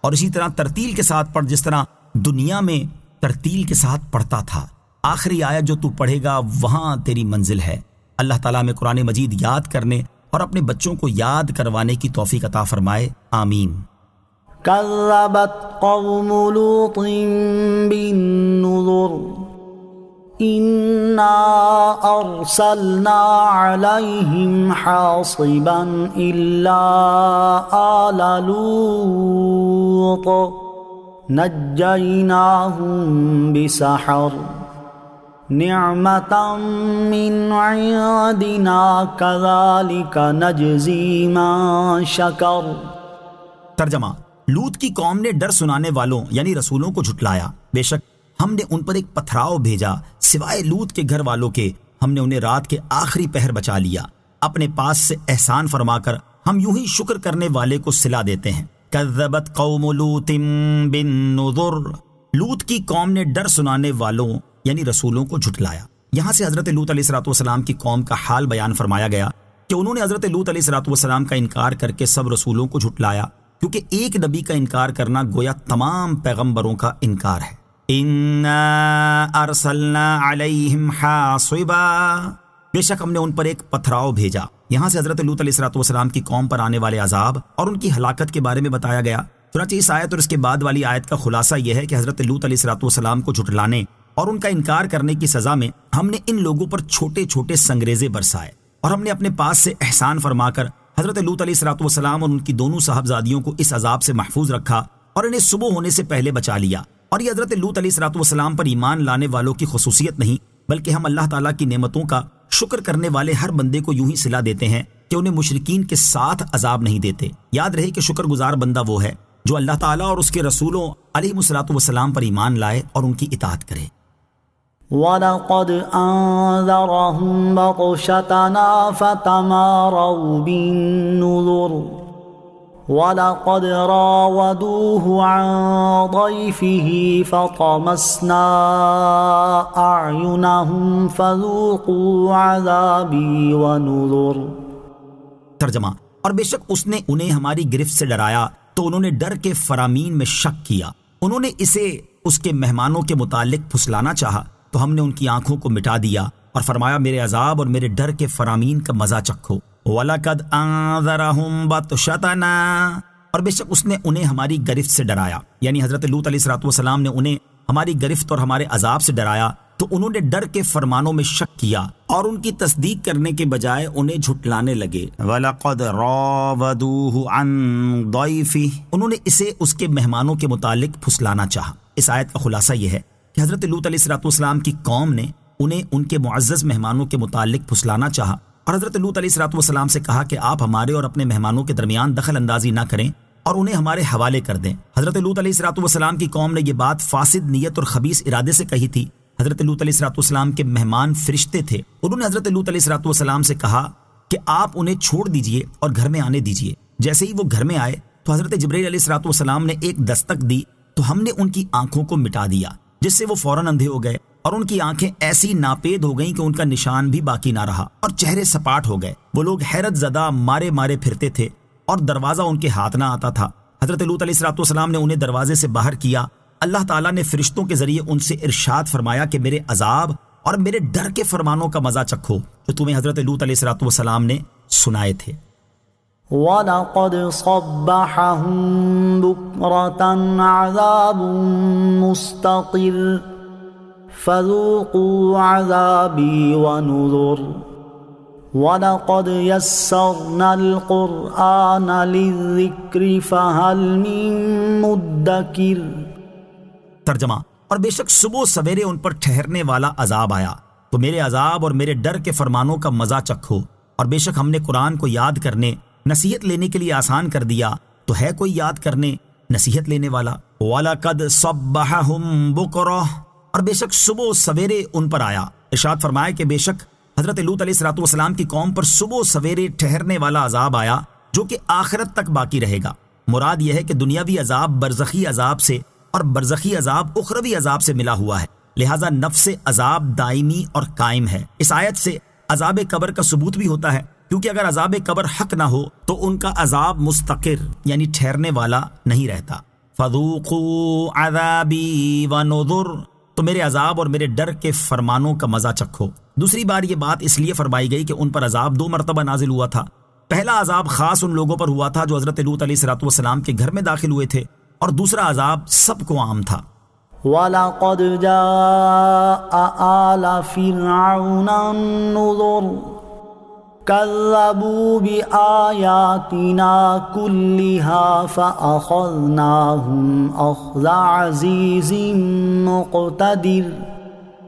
Speaker 1: اور اسی طرح ترتیل کے ساتھ پڑھ جس طرح دنیا میں ترتیل کے ساتھ پڑھتا تھا، آخری آیت جو تو پڑھے گا وہاں تیری منزل ہے۔ اللہ تعالیٰ میں قرآن مجید یاد کرنے اور اپنے بچوں کو یاد کروانے کی توفیق عطا فرمائے، آمین۔
Speaker 2: كذبت قوم لوط بالنذر إنا أرسلنا عليهم حاصبا إلا آل لوط نجيناهم بسحر نعمة من عندنا كذلك نجزي من شكر۔
Speaker 1: ترجمہ، لوط کی قوم نے ڈر سنانے والوں یعنی رسولوں کو جھٹلایا، بے شک ہم نے ان پر ایک پتھراؤ بھیجا، سوائے لوط کے گھر والوں کے ہم نے انہیں رات کے آخری پہر بچا لیا، اپنے پاس سے احسان فرما کر ہم یوں ہی شکر کرنے والے کو صلا دیتے ہیں۔ کذبت قوم لوط بالنذر، لوط کی قوم نے ڈر سنانے والوں یعنی رسولوں کو جھٹلایا۔ یہاں سے حضرت لوط علیہ السلام کی قوم کا حال بیان فرمایا گیا کہ انہوں نے حضرت لوط علیہ السلام کا انکار کر کے سب رسولوں کو جھٹلایا، کیونکہ ایک نبی کا انکار کرنا گویا تمام پیغمبروں کا انکار ہے۔ اِنَّا أَرْسَلْنَا عَلَيْهِمْ حَاصِبًا، بے شک ہم نے ان پر ایک پتھراؤ بھیجا۔ یہاں سے حضرت لوط علیہ السلام کی قوم پر آنے والے عذاب اور ان کی ہلاکت کے بارے میں بتایا گیا۔ چنانچہ اس آیت اور اس کے بعد والی آیت کا خلاصہ یہ ہے کہ حضرت لوط علیہ السلام کو جھٹلانے اور ان کا انکار کرنے کی سزا میں ہم نے ان لوگوں پر چھوٹے چھوٹے سنگریزے برسائے، اور ہم نے اپنے پاس سے احسان فرما کر حضرت لوط علیہ السلام اور ان کی دونوں صاحبزادیوں کو اس عذاب سے محفوظ رکھا اور انہیں صبح ہونے سے پہلے بچا لیا۔ اور یہ حضرت لوط علیہ السلام پر ایمان لانے والوں کی خصوصیت نہیں، بلکہ ہم اللہ تعالیٰ کی نعمتوں کا شکر کرنے والے ہر بندے کو یوں ہی صلا دیتے ہیں کہ انہیں مشرکین کے ساتھ عذاب نہیں دیتے۔ یاد رہے کہ شکر گزار بندہ وہ ہے جو اللہ تعالیٰ اور اس کے رسولوں علیہ السلام پر ایمان لائے اور ان کی اطاعت کرے۔
Speaker 2: وَلَقَدْ أَنذَرَهُمْ بَطْشَتَنَا فَتَمَارَوْا بِالنُّذُرِ وَلَقَدْ رَاوَدُوهُ عَنْ ضَيْفِهِ فَطَمَسْنَا أَعْيُنَهُمْ فَذُوقُوا عَذَابِي وَنُذُرِ۔
Speaker 1: ترجمہ، اور بے شک اس نے انہیں ہماری گرفت سے ڈرایا تو انہوں نے ڈر کے فرامین میں شک کیا، انہوں نے اسے اس کے مہمانوں کے متعلق پھسلانا چاہا تو ہم نے ان کی آنکھوں کو مٹا دیا اور فرمایا میرے عذاب اور میرے ڈر کے فرامین کا مزہ چکھو۔ وَلَقَدْ أَنذَرَهُمْ بَطْشَتَنَا، اور بے شک اس نے انہیں ہماری گرفت سے ڈرایا، یعنی حضرت لوط علیہ السلام نے انہیں ہماری گرفت اور ہمارے عذاب سے ڈرایا تو انہوں نے ڈر کے فرمانوں میں شک کیا اور ان کی تصدیق کرنے کے بجائے انہیں جھٹلانے لگے۔ وَلَقَدْ رَاوَدُوهُ عَنْ ضَيْفِهِ، انہوں نے اسے اس کے مہمانوں کے متعلق پھسلانا چاہا۔ اس آیت کا خلاصہ یہ ہے کہ حضرت لوط علیہ السلام کی قوم نے انہیں ان کے معزز مہمانوں کے متعلق پھسلانا چاہا اور حضرت لوط علیہ السلام سے کہا کہ آپ ہمارے اور اپنے مہمانوں کے درمیان دخل اندازی نہ کریں اور انہیں ہمارے حوالے کر دیں۔ حضرت لوط علیہ السلام کی قوم نے یہ بات فاسد نیت اور خبیث ارادے سے کہی تھی۔ حضرت لوط علیہ السلام کے مہمان فرشتے تھے، انہوں نے حضرت لوط علیہ السلام سے کہا کہ آپ انہیں چھوڑ دیجئے اور گھر میں آنے دیجئے۔ جیسے ہی وہ گھر میں آئے تو حضرت جبرائیل علیہ السلام نے ایک دستک دی تو ہم نے ان کی آنکھوں کو مٹا دیا، جس سے وہ فوراً اندھے ہو گئے اور ان کی آنکھیں ایسی ناپید ہو گئیں کہ ان کا نشان بھی باقی نہ رہا اور چہرے سپاٹ ہو گئے۔ وہ لوگ حیرت زدہ مارے مارے پھرتے تھے اور دروازہ ان کے ہاتھ نہ آتا تھا۔ حضرت لوط علیہ السلام نے انہیں دروازے سے باہر کیا۔ اللہ تعالیٰ نے فرشتوں کے ذریعے ان سے ارشاد فرمایا کہ میرے عذاب اور میرے ڈر کے فرمانوں کا مزہ چکھو جو تمہیں حضرت لوط علیہ السلام نے سنائے تھے۔
Speaker 2: وَلَقَدْ صَبَّحَهُم بُكْرَةً عَذَابٌ مُسْتَقِرٌّ فَذُوقُوا عَذَابِي وَنُذُرِ وَلَقَدْ يَسَّرْنَا الْقُرْآنَ لِلذِّكْرِ فَهَلْ مِن مُّدَّكِرٍ۔
Speaker 1: ترجمہ، اور بے شک صبح سویرے ان پر ٹھہرنے والا عذاب آیا تو میرے عذاب اور میرے ڈر کے فرمانوں کا مزہ چکھو، اور بے شک ہم نے قرآن کو یاد کرنے نصیحت لینے کے لیے آسان کر دیا تو ہے کوئی یاد کرنے نصیحت لینے والا۔ وَلَقَدْ صَبَّحَهُم بُكْرَةً، اور بے شک صبح سویرے ان پر آیا۔ ارشاد فرمایا کہ بے شک حضرت لوط علیہ السلام کی قوم پر صبح سویرے ٹھہرنے والا عذاب آیا جو کہ آخرت تک باقی رہے گا۔ مراد یہ ہے کہ دنیاوی عذاب برزخی عذاب سے اور برزخی عذاب اخروی عذاب سے ملا ہوا ہے، لہٰذا نفس عذاب دائمی اور قائم ہے۔ اس آیت سے عذاب قبر کا ثبوت بھی ہوتا ہے، کیونکہ اگر عذاب قبر حق نہ ہو تو ان کا عذاب مستقر یعنی ٹھہرنے والا نہیں رہتا۔ فَذُوقُوا عَذَابِي وَنُذُرِ، تو میرے عذاب اور میرے ڈر کے فرمانوں کا مزہ چکھو۔ دوسری بار یہ بات اس لیے فرمائی گئی کہ ان پر عذاب 2 مرتبہ نازل ہوا تھا۔ پہلا عذاب خاص ان لوگوں پر ہوا تھا جو حضرت لوط علیہ السلام کے گھر میں داخل ہوئے تھے، اور دوسرا عذاب سب کو عام تھا۔
Speaker 2: وَلَقَدْ جَاءَ آلَ فِرْعَوْنَ النُّذُرُ كَذَّبُوا بِآيَاتِنَا كُلِّهَا فَأَخَذْنَاهُمْ أَخْذَ عَزِيزٍ مُقْتَدِرٍ۔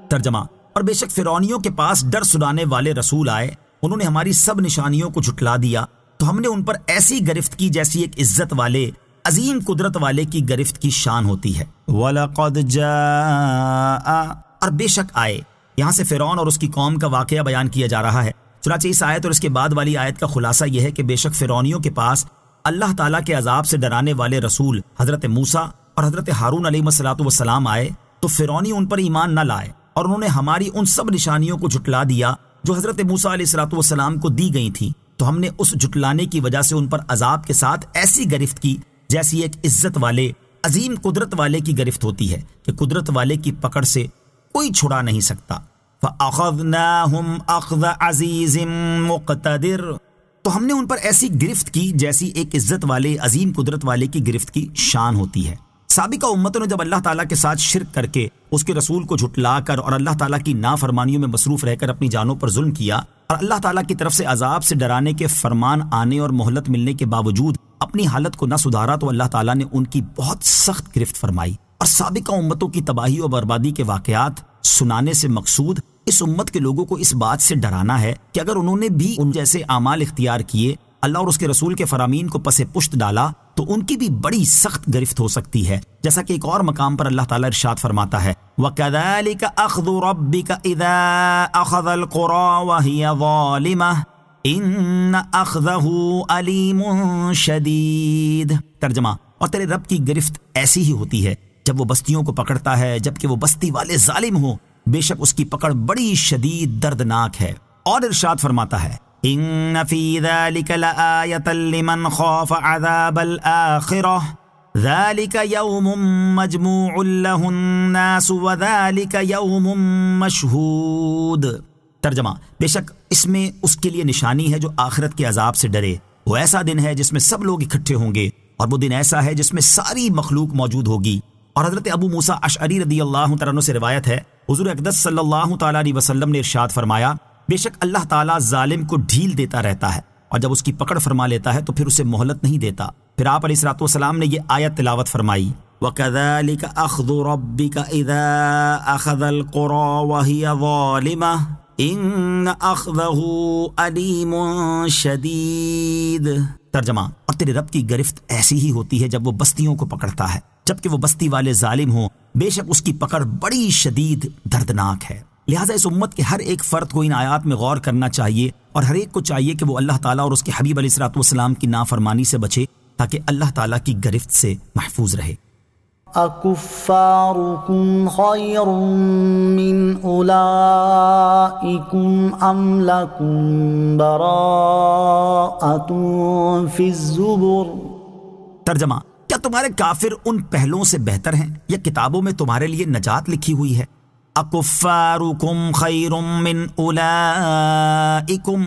Speaker 1: ترجمہ، اور بے شک فرعونیوں کے پاس ڈر سنانے والے رسول آئے، انہوں نے ہماری سب نشانیوں کو جھٹلا دیا تو ہم نے ان پر ایسی گرفت کی جیسی ایک عزت والے عظیم قدرت والے کی گرفت کی شان ہوتی ہے۔ وَلَقَدْ جَاءَ، اور بے شک آئے، یہاں سے فرعون اور اس کی قوم کا واقعہ بیان کیا جا رہا ہے۔ چنانچہ اس آیت اور اس کے بعد والی آیت کا خلاصہ یہ ہے کہ بے شک فرعونیوں کے پاس اللہ تعالیٰ کے عذاب سے ڈرانے والے رسول حضرت موسیٰ اور حضرت ہارون علیہ السلام آئے تو فرعونی ان پر ایمان نہ لائے، اور انہوں نے ہماری ان سب نشانیوں کو جھٹلا دیا جو حضرت موسیٰ علیہ السلام کو دی گئی تھیں، تو ہم نے اس جھٹلانے کی وجہ سے ان پر عذاب کے ساتھ ایسی گرفت کی جیسی ایک عزت والے عظیم قدرت والے کی گرفت ہوتی ہے کہ قدرت والے کی پکڑ سے کوئی چھڑا نہیں سکتا۔ فَأَخَذْنَاهُمْ أَخْذَ عَزِيزٍ مُقْتَدِرٍ، تو ہم نے ان پر ایسی گرفت کی جیسی ایک عزت والے عظیم قدرت والے کی گرفت کی شان ہوتی ہے۔ سابقہ امتوں نے جب اللہ تعالیٰ کے ساتھ شرک کر کے اس کے رسول کو جھٹلا کر اور اللہ تعالیٰ کی نافرمانیوں میں مصروف رہ کر اپنی جانوں پر ظلم کیا، اور اللہ تعالیٰ کی طرف سے عذاب سے ڈرانے کے فرمان آنے اور مہلت ملنے کے باوجود اپنی حالت کو نہ سدھارا تو اللہ تعالیٰ نے ان کی بہت سخت گرفت فرمائی۔ اور سابقہ امتوں کی تباہی اور بربادی کے واقعات سنانے سے مقصود اس امت کے لوگوں کو اس بات سے ڈرانا ہے کہ اگر انہوں نے بھی ان جیسے اعمال اختیار کیے، اللہ اور اس کے رسول کے فرامین کو پس پشت ڈالا، تو ان کی بھی بڑی سخت گرفت ہو سکتی ہے، جیسا کہ ایک اور مقام پر اللہ تعالیٰ ارشاد فرماتا ہے وَكَذَلِكَ أَخْذُ رَبِّكَ إِذَا أَخَذَ الْقُرَى وَهِيَ ظَالِمَةٌ إِنَّ أَخْذَهُ أَلِيمٌ شَدِيدٌ۔ ترجمہ، اور تیرے رب کی گرفت ایسی ہی ہوتی ہے جب وہ بستیوں کو پکڑتا ہے جبکہ وہ بستی والے ظالم ہوں، بے شک اس کی پکڑ بڑی شدید دردناک ہے۔ اور ارشاد فرماتا ہے إِنَّ فِي ذَلِكَ لَآيَةً لِمَنْ خَافَ عَذَابَ الْآخِرَةِ ذَلِكَ يَوْمٌ مَجْمُوعٌ لَهُ النَّاسُ وَذَلِكَ يَوْمٌ مَشْهُودٌ۔ ترجمہ، بے شک اس میں اس کے لیے نشانی ہے جو آخرت کے عذاب سے ڈرے، وہ ایسا دن ہے جس میں سب لوگ اکٹھے ہوں گے، اور وہ دن ایسا ہے جس میں ساری مخلوق موجود ہوگی۔ اور حضرت ابو موسیٰ اشعری رضی اللہ تعالیٰ عنہ سے روایت ہے، حضور اقدس صلی اللہ تعالیٰ علیہ وسلم نے ارشاد فرمایا، بے شک اللہ تعالیٰ ظالم کو ڈھیل دیتا رہتا ہے، اور جب اس کی پکڑ فرما لیتا ہے تو پھر اسے مہلت نہیں دیتا۔ پھر آپ علیہ السلام نے یہ آیت تلاوت فرمائی وَكَذَلِكَ أَخْذُ رَبِّكَ إِذَا أَخَذَ الْقُرَى وَهِيَ ظَالِمَةٌ إِنَّ أَخْذَهُ أَلِيمٌ شَدِيدٌ۔ ترجمہ، اور تیرے رب کی گرفت ایسی ہی ہوتی ہے جب وہ بستیوں کو پکڑتا ہے جبکہ وہ بستی والے ظالم ہوں، بے شک اس کی پکڑ بڑی شدید دردناک ہے۔ لہٰذا اس امت کے ہر ایک فرد کو ان آیات میں غور کرنا چاہیے، اور ہر ایک کو چاہیے کہ وہ اللہ تعالیٰ اور اس کے حبیب علیہ السلام کی نافرمانی سے بچے تاکہ اللہ تعالیٰ کی گرفت سے محفوظ رہے۔
Speaker 2: أَكُفَّارُكُمْ خَيْرٌ مِّنْ أُولَئِكُمْ أَمْ لَكُمْ بَرَاءَةٌ فِي الزُّبُرِ۔
Speaker 1: ترجمہ، کیا تمہارے کافر ان پہلوؤں سے بہتر ہیں یا کتابوں میں تمہارے لیے نجات لکھی ہوئی ہے؟ اکفارکم خیر من اولئکم،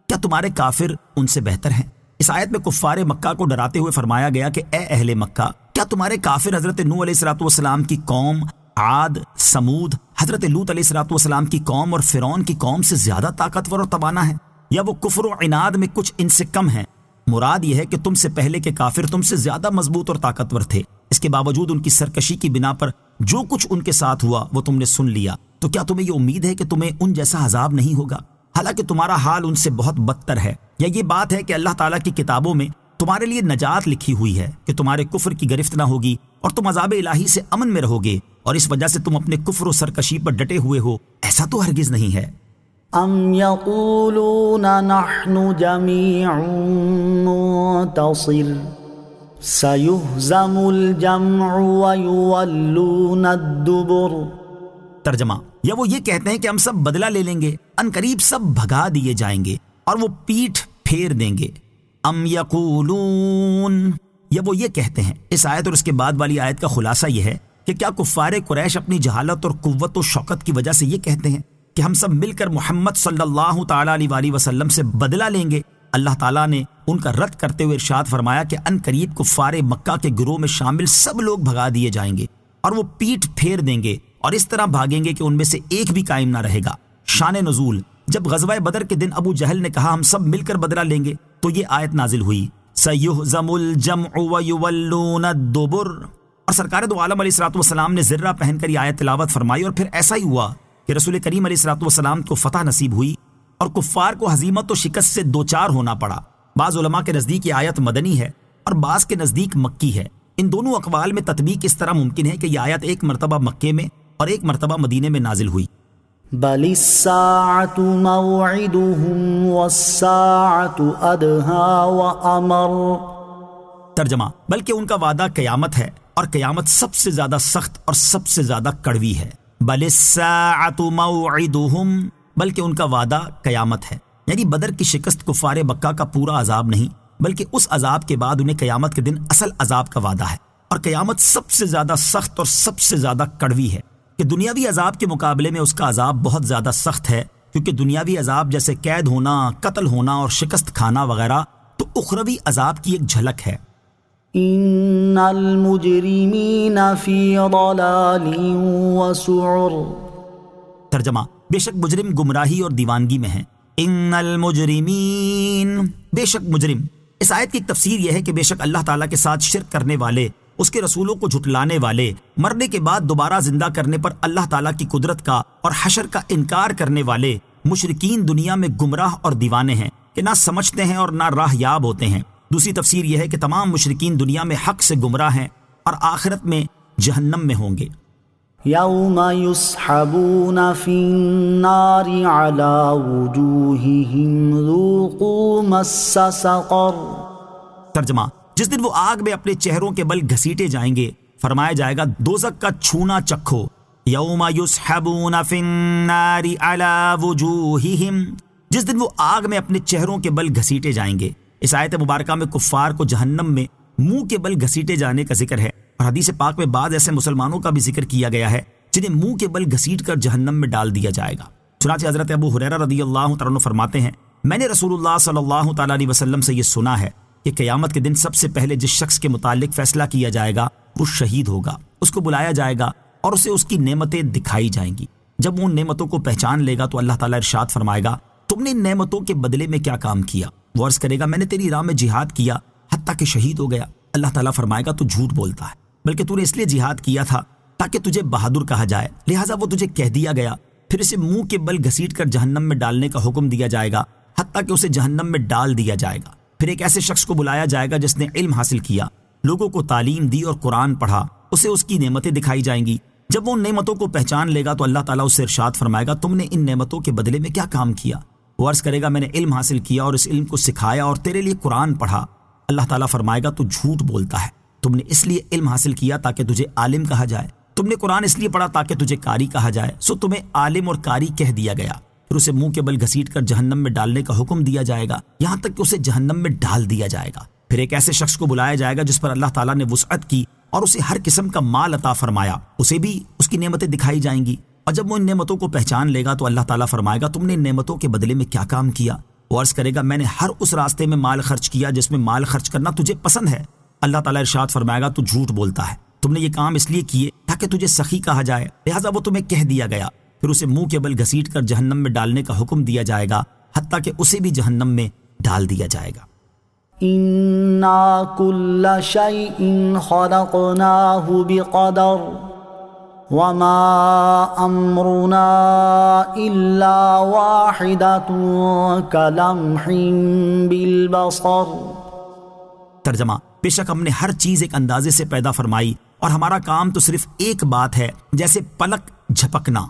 Speaker 1: کیا تمہارے کافر ان سے بہتر ہیں؟ اس آیت میں کفار مکہ کو ڈراتے ہوئے فرمایا گیا کہ اے اہل مکہ، کیا تمہارے کافر حضرت نوح علیہ السلام کی قوم، عاد، سمود، حضرت لوط علیہ السلام کی قوم اور فرعون کی قوم سے زیادہ طاقتور اور توانا ہیں، یا وہ کفر و عناد میں کچھ ان سے کم ہیں؟ مراد یہ ہے کہ تم سے پہلے کے کافر تم سے زیادہ مضبوط اور طاقتور تھے، اس کے باوجود ان کی سرکشی کی بنا پر جو کچھ ان کے ساتھ ہوا وہ تم نے سن لیا، تو کیا تمہیں یہ امید ہے کہ تمہیں ان جیسا عذاب نہیں ہوگا؟ حالانکہ تمہارا حال ان سے بہت بدتر ہے۔ یا یہ بات ہے کہ اللہ تعالیٰ کی کتابوں میں تمہارے لیے نجات لکھی ہوئی ہے کہ تمہارے کفر کی گرفت نہ ہوگی اور تم عذاب الہی سے امن میں رہو گے، اور اس وجہ سے تم اپنے کفر و سرکشی پر ڈٹے ہوئے ہو؟ ایسا تو ہرگز نہیں ہے۔
Speaker 2: ام یقولون نحن جمیع منتصر سیہزم الجمع ویولون الدبر۔
Speaker 1: ترجمہ، یا وہ یہ کہتے ہیں کہ ہم سب بدلہ لے لیں گے، ان قریب سب بھگا دیے جائیں گے اور وہ پیٹھ پھیر دیں گے۔ ام یقولون، یا وہ یہ کہتے ہیں۔ اس آیت اور اس کے بعد والی آیت کا خلاصہ یہ ہے کہ کیا کفار قریش اپنی جہالت اور قوت و شوکت کی وجہ سے یہ کہتے ہیں کہ ہم سب مل کر محمد صلی اللہ تعالیٰ علیہ وسلم سے بدلہ لیں گے؟ اللہ تعالیٰ نے ان کا رد کرتے ہوئے ارشاد فرمایا کہ ان قریب کفار مکہ کے گروہ میں شامل سب لوگ بھگا دیے جائیں گے، اور وہ پیٹھ پھیر دیں گے اور اس طرح بھاگیں گے کہ ان میں سے ایک بھی قائم نہ رہے گا۔ شان نزول: جب غزوہ بدر کے دن ابو جہل نے کہا ہم سب مل کر بدلہ لیں گے تو یہ آیت نازل ہوئی، سَيُهْزَمُ الْجَمْعُ وَيُوَلُّونَ الدُّبُرَ۔ اور سرکار دو عالم علیہ الصلوۃ والسلام نے زرہ پہن کر یہ آیت تلاوت فرمائی، اور پھر ایسا ہی ہوا کہ رسول کریم علیہ الصلوۃ والسلام کو فتح نصیب ہوئی اور کفار کو ہزیمت و شکست سے دوچار ہونا پڑا۔ بعض علماء کے نزدیک یہ آیت مدنی ہے اور بعض کے نزدیک مکی ہے۔ ان دونوں اقوال میں تطبیق اس طرح ممکن ہے کہ یہ آیت ایک مرتبہ مکے میں اور ایک مرتبہ مدینے میں نازل ہوئی۔
Speaker 2: بل الساعة موعدهم والساعة أدهى وأمر۔
Speaker 1: ترجمہ: بلکہ ان کا وعدہ قیامت ہے اور قیامت سب سے زیادہ سخت اور سب سے زیادہ کڑوی ہے۔ بل الساعة موعدهم، بلکہ ان کا وعدہ قیامت ہے، یعنی بدر کی شکست کفار مکہ کا پورا عذاب نہیں، بلکہ اس عذاب کے بعد انہیں قیامت کے دن اصل عذاب کا وعدہ ہے، اور قیامت سب سے زیادہ سخت اور سب سے زیادہ کڑوی ہے کہ دنیاوی عذاب کے مقابلے میں اس کا عذاب بہت زیادہ سخت ہے، کیونکہ دنیاوی عذاب جیسے قید ہونا، قتل ہونا اور شکست کھانا وغیرہ تو اخروی عذاب کی ایک جھلک ہے۔
Speaker 2: ان المجرمین فی ضلال وسعر۔
Speaker 1: ترجمہ: بے شک مجرم گمراہی اور دیوانگی میں ہیں۔ ان المجرمین، بے شک مجرم۔ اس آیت کی ایک تفسیر یہ ہے کہ بے شک اللہ تعالیٰ کے ساتھ شرک کرنے والے، اس کے رسولوں کو جھٹلانے والے، مرنے کے بعد دوبارہ زندہ کرنے پر اللہ تعالیٰ کی قدرت کا اور حشر کا انکار کرنے والے مشرکین دنیا میں گمراہ اور دیوانے ہیں کہ نہ سمجھتے ہیں اور نہ راہ یاب ہوتے ہیں۔ دوسری تفسیر یہ ہے کہ تمام مشرکین دنیا میں حق سے گمراہ ہیں اور آخرت میں جہنم میں ہوں گے۔
Speaker 2: یوم یسحبون فی النار علی وجوہہم ذوقوا مس سقر۔
Speaker 1: ترجمہ: جس دن وہ آگ میں اپنے چہروں کے بل گھسیٹے جائیں گے، فرمایا جائے گا دوزخ کا چھونا چکھو۔ یوم یسحبون فی النار علی وجوہہم، جس دن وہ آگ میں اپنے چہروں کے بل گھسیٹے جائیں گے۔ اس آیت مبارکہ میں کفار کو جہنم میں منہ کے بل گھسیٹے جانے کا ذکر ہے، اور حدیث پاک میں بعض ایسے مسلمانوں کا بھی ذکر کیا گیا ہے جنہیں منہ کے بل گھسیٹ کر جہنم میں ڈال دیا جائے گا۔ چنانچہ حضرت ابو ہریرہ رضی اللہ تعالیٰ عنہ فرماتے ہیں، میں نے رسول اللہ صلی اللہ تعالیٰ علیہ وسلم سے یہ سنا ہے کہ قیامت کے دن سب سے پہلے جس شخص کے متعلق فیصلہ کیا جائے گا وہ شہید ہوگا۔ اس کو بلایا جائے گا اور اسے اس کی نعمتیں دکھائی جائیں گی۔ جب وہ ان نعمتوں کو پہچان لے گا تو اللہ تعالیٰ ارشاد فرمائے گا، تم نے ان نعمتوں کے بدلے میں کیا کام کیا؟ وہ عرض کرے گا، میں نے تیری راہ میں جہاد کیا حتیٰ کہ شہید ہو گیا۔ اللہ تعالیٰ فرمائے گا، تو جھوٹ بولتا ہے، بلکہ تو نے اس لیے جہاد کیا تھا تاکہ تجھے بہادر کہا جائے، لہٰذا وہ تجھے کہہ دیا گیا۔ پھر اسے منہ کے بل گھسیٹ کر جہنم میں ڈالنے کا حکم دیا جائے گا حتیٰ کہ اسے جہنم میں ڈال دیا جائے گا۔ پھر ایک ایسے شخص کو بلایا جائے گا جس نے علم حاصل کیا، لوگوں کو تعلیم دی اور قرآن پڑھا، اسے اس کی نعمتیں دکھائی جائیں گی۔ جب وہ ان نعمتوں کو پہچان لے گا تو اللہ تعالیٰ اس سے ارشاد فرمائے گا، تم نے ان نعمتوں کے بدلے میں کیا کام کیا؟ وہ عرض کرے گا، میں نے علم حاصل کیا اور اس علم کو سکھایا اور تیرے لیے قرآن پڑھا۔ اللہ تعالیٰ فرمائے گا، تو جھوٹ بولتا ہے، تم نے اس لیے علم حاصل کیا تاکہ تجھے عالم کہا جائے، تم نے قرآن اس لیے پڑھا تاکہ تجھے قاری کہا جائے، سو تمہیں عالم اور قاری کہہ دیا گیا۔ پھر اسے منہ کے بل گھسیٹ کر جہنم میں ڈالنے کا حکم دیا جائے گا یہاں تک کہ اسے جہنم میں ڈال دیا جائے گا۔ پھر ایک ایسے شخص کو بلایا جائے گا جس پر اللہ تعالیٰ نے وسعت کی اور اسے ہر قسم کا مال عطا فرمایا، اسے بھی اس کی نعمتیں دکھائی جائیں گی، اور جب وہ ان نعمتوں کو پہچان لے گا تو اللہ تعالیٰ فرمائے گا، تم نے ان نعمتوں کے بدلے میں کیا کام کیا؟ وہ عرض کرے گا، میں نے ہر اس راستے میں مال خرچ کیا جس میں مال خرچ کرنا تجھے پسند ہے۔ اللہ تعالیٰ ارشاد فرمائے گا، تو جھوٹ بولتا ہے، تم نے یہ کام اس لیے کیے تاکہ تجھے سخی کہا جائے، لہٰذا وہ تمہیں کہہ دیا گیا۔ پھر اسے منہ کے بل گھسیٹ کر جہنم میں ڈالنے کا حکم دیا جائے گا حتیٰ کہ اسے بھی جہنم میں ڈال دیا جائے گا۔
Speaker 2: اِنَّا كُلَّ شَيْءٍ خَلَقْنَاهُ بِقَدَرٍ وَمَا أَمْرُنَا إِلَّا وَاحِدَةٌ كَلَمْحٍ بِالْبَصَرِ۔
Speaker 1: ترجمہ: بے شک ہم نے ہر چیز ایک اندازے سے پیدا فرمائی اور ہمارا کام تو صرف ایک بات ہے، جیسے پلک جھپکنا۔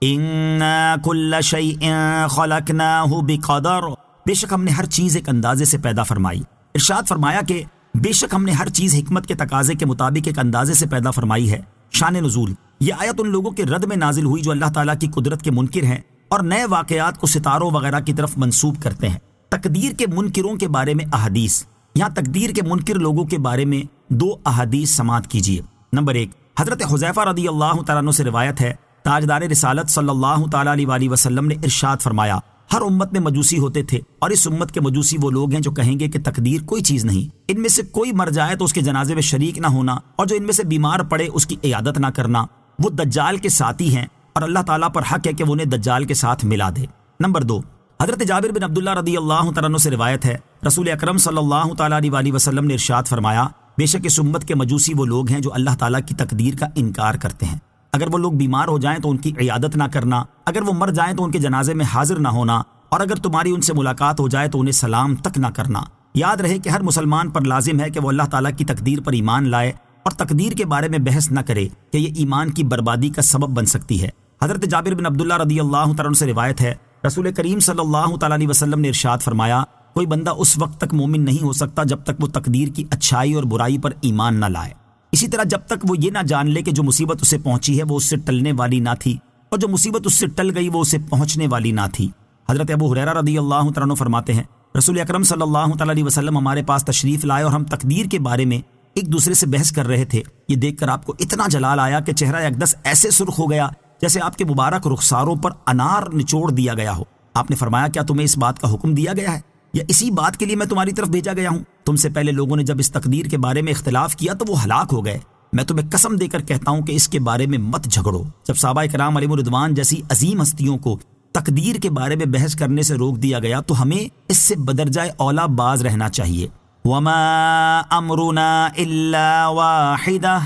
Speaker 1: اِنَّا كُلَّ شَيْءٍ خَلَقْنَاهُ بِقَدَرٍ، بے شک ہم نے ہر چیز ایک اندازے سے پیدا فرمائی۔ ارشاد فرمایا کہ بے شک ہم نے ہر چیز حکمت کے تقاضے کے مطابق ایک اندازے سے پیدا فرمائی ہے۔ شان نزول: یہ آیت ان لوگوں کے رد میں نازل ہوئی جو اللہ تعالیٰ کی قدرت کے منکر ہیں اور نئے واقعات کو ستاروں وغیرہ کی طرف منسوب کرتے ہیں۔ تقدیر کے منکروں کے بارے میں احادیث، یہاں تقدیر کے منکر لوگوں کے بارے میں 2 احادیث سماعت کیجیے۔ نمبر 1، حضرت حذیفہ رضی اللہ تعالیٰ عنہ سے روایت ہے، تاجدار رسالت صلی اللہ تعالیٰ علیہ وسلم نے ارشاد فرمایا، ہر امت میں مجوسی ہوتے تھے، اور اس امت کے مجوسی وہ لوگ ہیں جو کہیں گے کہ تقدیر کوئی چیز نہیں، ان میں سے کوئی مر جائے تو اس کے جنازے میں شریک نہ ہونا، اور جو ان میں سے بیمار پڑے اس کی عیادت نہ کرنا، وہ دجال کے ساتھی ہیں، اور اللہ تعالیٰ پر حق ہے کہ وہ انہیں دجال کے ساتھ ملا دے۔ نمبر 2، حضرت جابر بن عبداللہ رضی اللہ تعالیٰ عنہ سے روایت ہے، رسول اکرم صلی اللہ تعالیٰ علیہ وسلم نے ارشاد فرمایا، بے شک اس امت کے مجوسی وہ لوگ ہیں جو اللہ تعالیٰ کی تقدیر کا انکار کرتے ہیں، اگر وہ لوگ بیمار ہو جائیں تو ان کی عیادت نہ کرنا، اگر وہ مر جائیں تو ان کے جنازے میں حاضر نہ ہونا، اور اگر تمہاری ان سے ملاقات ہو جائے تو انہیں سلام تک نہ کرنا۔ یاد رہے کہ ہر مسلمان پر لازم ہے کہ وہ اللہ تعالیٰ کی تقدیر پر ایمان لائے اور تقدیر کے بارے میں بحث نہ کرے کہ یہ ایمان کی بربادی کا سبب بن سکتی ہے۔ حضرت جابر بن عبداللہ رضی اللہ تعالیٰ عنہ سے روایت ہے، رسول کریم صلی اللہ تعالیٰ علیہ وسلم نے ارشاد فرمایا، کوئی بندہ اس وقت تک مومن نہیں ہو سکتا جب تک وہ تقدیر کی اچھائی اور برائی پر ایمان نہ لائے۔ اسی طرح جب تک وہ یہ نہ جان لے کہ جو مصیبت اسے پہنچی ہے وہ اس سے ٹلنے والی نہ تھی، اور جو مصیبت اس سے ٹل گئی وہ اسے پہنچنے والی نہ تھی۔ حضرت ابو ہریرہ رضی اللہ تعالیٰ عنہ فرماتے ہیں، رسول اکرم صلی اللہ تعالیٰ علیہ وسلم ہمارے پاس تشریف لائے اور ہم تقدیر کے بارے میں ایک دوسرے سے بحث کر رہے تھے، یہ دیکھ کر آپ کو اتنا جلال آیا کہ چہرہ اقدس ایسے سرخ ہو گیا جیسے آپ کے مبارک رخساروں پر انار نچوڑ دیا گیا ہو۔ آپ نے فرمایا، کیا تمہیں اس بات کا حکم دیا گیا ہے، یا اسی بات کے لیے میں تمہاری طرف بھیجا گیا ہوں؟ تم سے پہلے لوگوں نے جب اس تقدیر کے بارے میں اختلاف کیا تو وہ ہلاک ہو گئے، میں تمہیں قسم دے کر کہتا ہوں کہ اس کے بارے میں مت جھگڑو۔ جب صحابہ کرام علیہم الرضوان جیسی عظیم ہستیوں کو تقدیر کے بارے میں بحث کرنے سے روک دیا گیا تو ہمیں اس سے بدرجائے اولا باز رہنا چاہیے۔ وما امرنا الا واحدہ،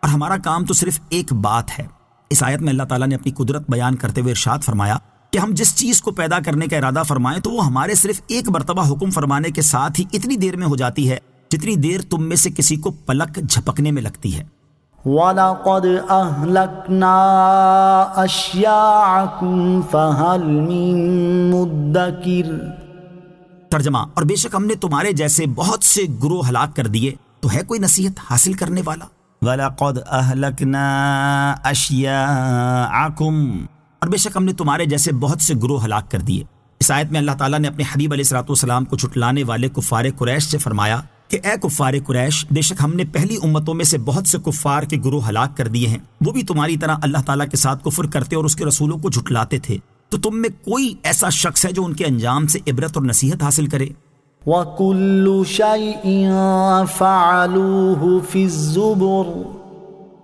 Speaker 1: اور ہمارا کام تو صرف ایک بات ہے۔ اس آیت میں اللہ تعالیٰ نے اپنی قدرت بیان کرتے ہوئے ارشاد فرمایا کہ ہم جس چیز کو پیدا کرنے کا ارادہ فرمائیں تو وہ ہمارے صرف ایک مرتبہ حکم فرمانے کے ساتھ ہی اتنی دیر میں ہو جاتی ہے جتنی دیر تم میں سے کسی کو پلک جھپکنے میں لگتی ہے۔
Speaker 2: وَلَقَدْ أَهْلَكْنَا أَشْيَاعَكُمْ فَهَلْ مِن مُدَّكِرٍ۔
Speaker 1: ترجمہ، اور بے شک ہم نے تمہارے جیسے بہت سے گروہ ہلاک کر دیے، تو ہے کوئی نصیحت حاصل کرنے والا؟ وَلَقَدْ أَهْلَكْنَا أَشْيَاعَكُمْ، اور بے شک ہم نے تمہارے جیسے بہت سے گروہ ہلاک کر دیے۔ اس آیت میں اللہ تعالیٰ نے اپنے حبیب علیہ الصلوۃ والسلام کو جھٹلانے والے کفار قریش سے فرمایا کہ اے کفار قریش، بے شک ہم نے پہلی امتوں میں سے بہت سے کفار کے گروہ ہلاک کر دیے ہیں، وہ بھی تمہاری طرح اللہ تعالیٰ کے ساتھ کفر کرتے اور اس کے رسولوں کو جھٹلاتے تھے، تو تم میں کوئی ایسا شخص ہے جو ان کے انجام سے عبرت اور نصیحت حاصل کرے؟
Speaker 2: وَكُلُّ شَيْءٍ فَعَلُوهُ فِي الزُّبُرِ۔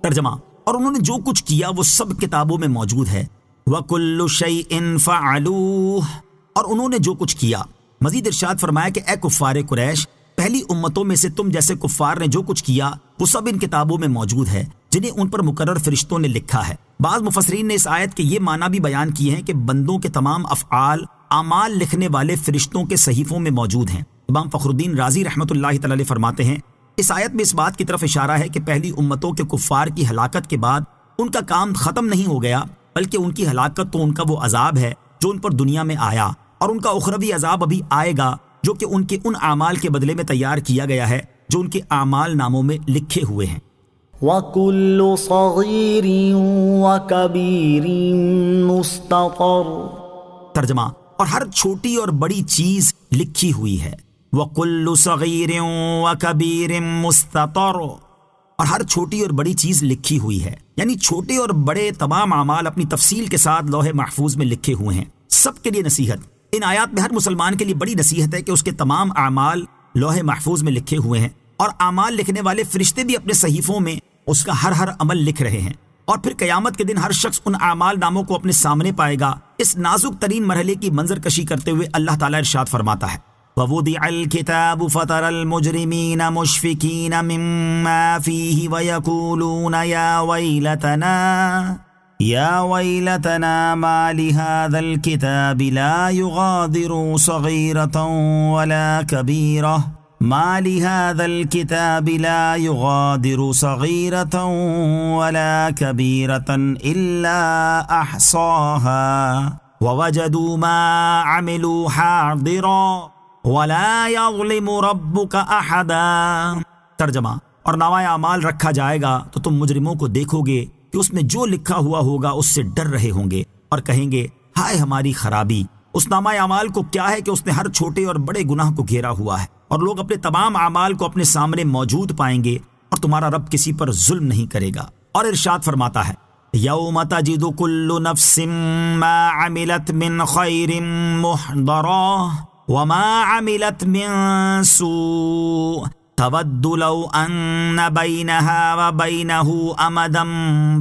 Speaker 1: ترجمہ، اور انہوں نے جو کچھ کیا وہ سب کتابوں میں موجود ہے۔ وَكُلُّ شَيْءٍ فَعَلُوهُ، اور انہوں نے جو کچھ کیا۔ مزید ارشاد فرمایا کہ اے کفار قریش، پہلی امتوں میں سے تم جیسے کفار نے جو کچھ کیا وہ سب ان کتابوں میں موجود ہے جنہیں ان پر مقرر فرشتوں نے لکھا ہے۔ بعض مفسرین نے اس آیت کے یہ معنی بھی بیان کیے ہیں کہ بندوں کے تمام افعال اعمال لکھنے والے فرشتوں کے صحیفوں میں موجود ہیں۔ امام فخر الدین رازی رحمۃ اللہ تعالی علیہ فرماتے ہیں، اس آیت میں اس بات کی طرف اشارہ ہے کہ پہلی امتوں کے کفار کی ہلاکت کے بعد ان کا کام ختم نہیں ہو گیا، بلکہ ان کی ہلاکت تو ان کا وہ عذاب ہے جو ان پر دنیا میں آیا، اور ان کا اخروی عذاب ابھی آئے گا جو کہ ان کے ان اعمال کے بدلے میں تیار کیا گیا ہے جو ان کے اعمال ناموں میں لکھے ہوئے ہیں۔
Speaker 2: وَكُلُّ صَغِيرٍ وَكَبِيرٍ مُسْتَطَرٌ۔
Speaker 1: ترجمہ، اور ہر چھوٹی اور بڑی چیز لکھی ہوئی ہے۔ وَكُلُّ صَغِيرٍ وَكَبِيرٍ مُسْتَطَرٌ، اور ہر چھوٹی اور بڑی چیز لکھی ہوئی ہے، یعنی چھوٹے اور بڑے تمام اعمال اپنی تفصیل کے ساتھ لوح محفوظ میں لکھے ہوئے ہیں۔ سب کے لیے نصیحت، ان آیات میں ہر مسلمان کے لیے بڑی نصیحت ہے کہ اس کے تمام اعمال لوح محفوظ میں لکھے ہوئے ہیں، اور اعمال لکھنے والے فرشتے بھی اپنے صحیفوں میں اس کا ہر عمل لکھ رہے ہیں، اور پھر قیامت کے دن ہر شخص ان اعمال ناموں کو اپنے سامنے پائے گا۔ اس نازک ترین مرحلے کی منظر کشی کرتے ہوئے اللہ تعالیٰ ارشاد فرماتا ہے، وَوُضِعَ الْكِتَابُ فَتَرَى الْمُجْرِمِينَ مُشْفِقِينَ مِمَّا فِيهِ وَيَقُولُونَ يَا وَيْلَتَنَا مَا لِهَذَا الْكِتَابِ لَا يُغَادِرُ صَغِيرَةً وَلَا كَبِيرَةً مَا لِهَذَا الْكِتَابِ لَا يُغَادِرُ صَغِيرَةً وَلَا كَبِيرَةً إِلَّا أَحْصَاهَا وَوَجَدُوا مَا عَمِلُوا حَاضِرًا وَلَا يَظْلِمُ رَبُّكَ أَحَدًا۔ ترجمہ، اور نامۂ اعمال رکھا جائے گا تو تم مجرموں کو دیکھو گے کہ اس میں جو لکھا ہوا ہوگا اس سے ڈر رہے ہوں گے اور کہیں گے، ہائے ہماری خرابی۔ اس نامہ اعمال کو کیا ہے کہ اس نے ہر چھوٹے اور بڑے گناہ کو گھیرا ہوا ہے، اور لوگ اپنے تمام اعمال کو اپنے سامنے موجود پائیں گے، اور تمہارا رب کسی پر ظلم نہیں کرے گا۔ اور ارشاد فرماتا ہے، یوم تجد کل نفس ما عملت من خیر محضرا وما عملت من سوء تود لو ان بینها وبینه امدا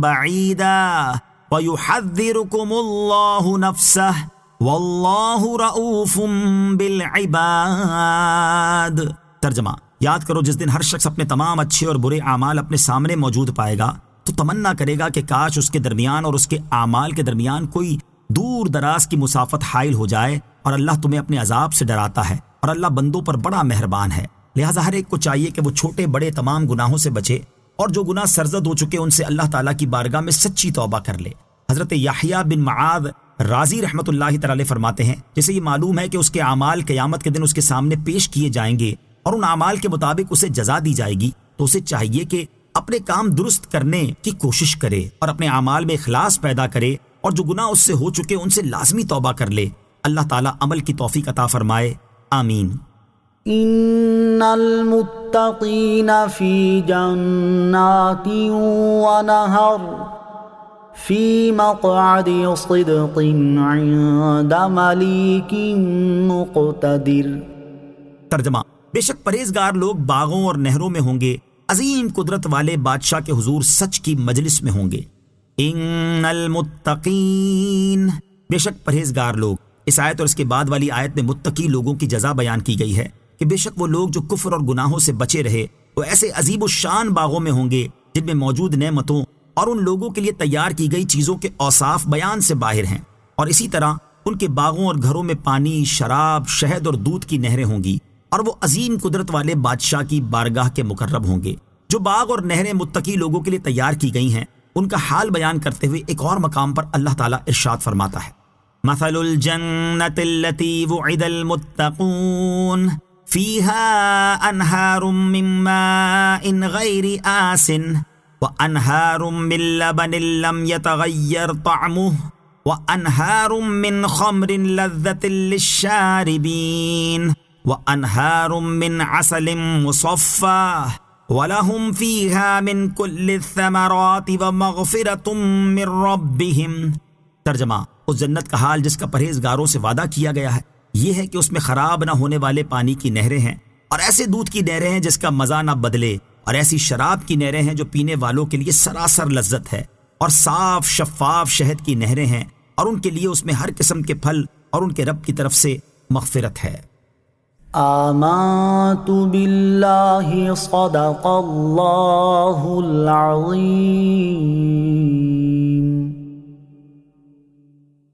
Speaker 1: بعیدا ویحذرکم اللہ نفسہ واللہ رؤوف بالعباد۔ ترجمہ: یاد کرو جس دن ہر شخص اپنے تمام اچھے اور برے اعمال اپنے سامنے موجود پائے گا تو تمنا کرے گا کہ کاش اس کے درمیان اور اس کے اعمال کے درمیان کوئی دور دراز کی مسافت حائل ہو جائے، اور اللہ تمہیں اپنے عذاب سے ڈراتا ہے اور اللہ بندوں پر بڑا مہربان ہے۔ لہٰذا ہر ایک کو چاہیے کہ وہ چھوٹے بڑے تمام گناہوں سے بچے، اور جو گناہ سرزد ہو چکے ان سے اللہ تعالیٰ کی بارگاہ میں سچی توبہ کر لے۔ حضرت یحییٰ بن معاذ رازی رحمۃ اللہ تعالی فرماتے ہیں جسے یہ معلوم ہے کہ اس کے اعمال قیامت کے دن اس کے سامنے پیش کیے جائیں گے اور ان اعمال کے مطابق اسے جزا دی جائے گی، تو اسے چاہیے کہ اپنے کام درست کرنے کی کوشش کرے اور اپنے اعمال میں اخلاص پیدا کرے، اور جو گناہ اس سے ہو چکے ان سے لازمی توبہ کر لے۔ اللہ تعالیٰ عمل کی توفیق عطا فرمائے، آمین۔
Speaker 2: ان المتقین فی جنات ونہر فی مقعد صدق عند ملیک مقتدر۔
Speaker 1: ترجمہ: بے شک پرہیزگار لوگ باغوں اور نہروں میں ہوں گے، عظیم قدرت والے بادشاہ کے حضور سچ کی مجلس میں ہوں گے۔ ان المتقین، بے شک پرہیزگار لوگ۔ اس آیت اور اس کے بعد والی آیت میں متقی لوگوں کی جزا بیان کی گئی ہے کہ بے شک وہ لوگ جو کفر اور گناہوں سے بچے رہے وہ ایسے عظیم الشان باغوں میں ہوں گے جن میں موجود نعمتوں اور ان لوگوں کے لیے تیار کی گئی چیزوں کے اوصاف بیان سے باہر ہیں، اور اسی طرح ان کے باغوں اور گھروں میں پانی، شراب، شہد اور دودھ کی نہریں ہوں گی، اور وہ عظیم قدرت والے بادشاہ کی بارگاہ کے مقرب ہوں گے۔ جو باغ اور نہریں متقی لوگوں کے لیے تیار کی گئی ہیں ان کا حال بیان کرتے ہوئے ایک اور مقام پر اللہ تعالیٰ ارشاد فرماتا ہے: مثل الجنة التي وعد المتقون فيها أنهار من ماء غير آسن وأنهار من لبن لم يتغير طعمه وأنهار من خمر لذة للشاربين وأنهار من عسل مصفى وَلَهُمْ فِيهَا مِنْ كُلِّ الثَّمَرَاتِ وَمَغْفِرَةٌ مِّن رَّبِّهِمْ۔ ترجمہ: اس جنت کا حال جس کا پرہیزگاروں سے وعدہ کیا گیا ہے یہ ہے کہ اس میں خراب نہ ہونے والے پانی کی نہریں ہیں، اور ایسے دودھ کی نہریں ہیں جس کا مزہ نہ بدلے، اور ایسی شراب کی نہریں ہیں جو پینے والوں کے لیے سراسر لذت ہے، اور صاف شفاف شہد کی نہریں ہیں، اور ان کے لیے اس میں ہر قسم کے پھل اور ان کے رب کی طرف سے مغفرت ہے۔
Speaker 2: آمنت باللہ صدق اللہ العظیم۔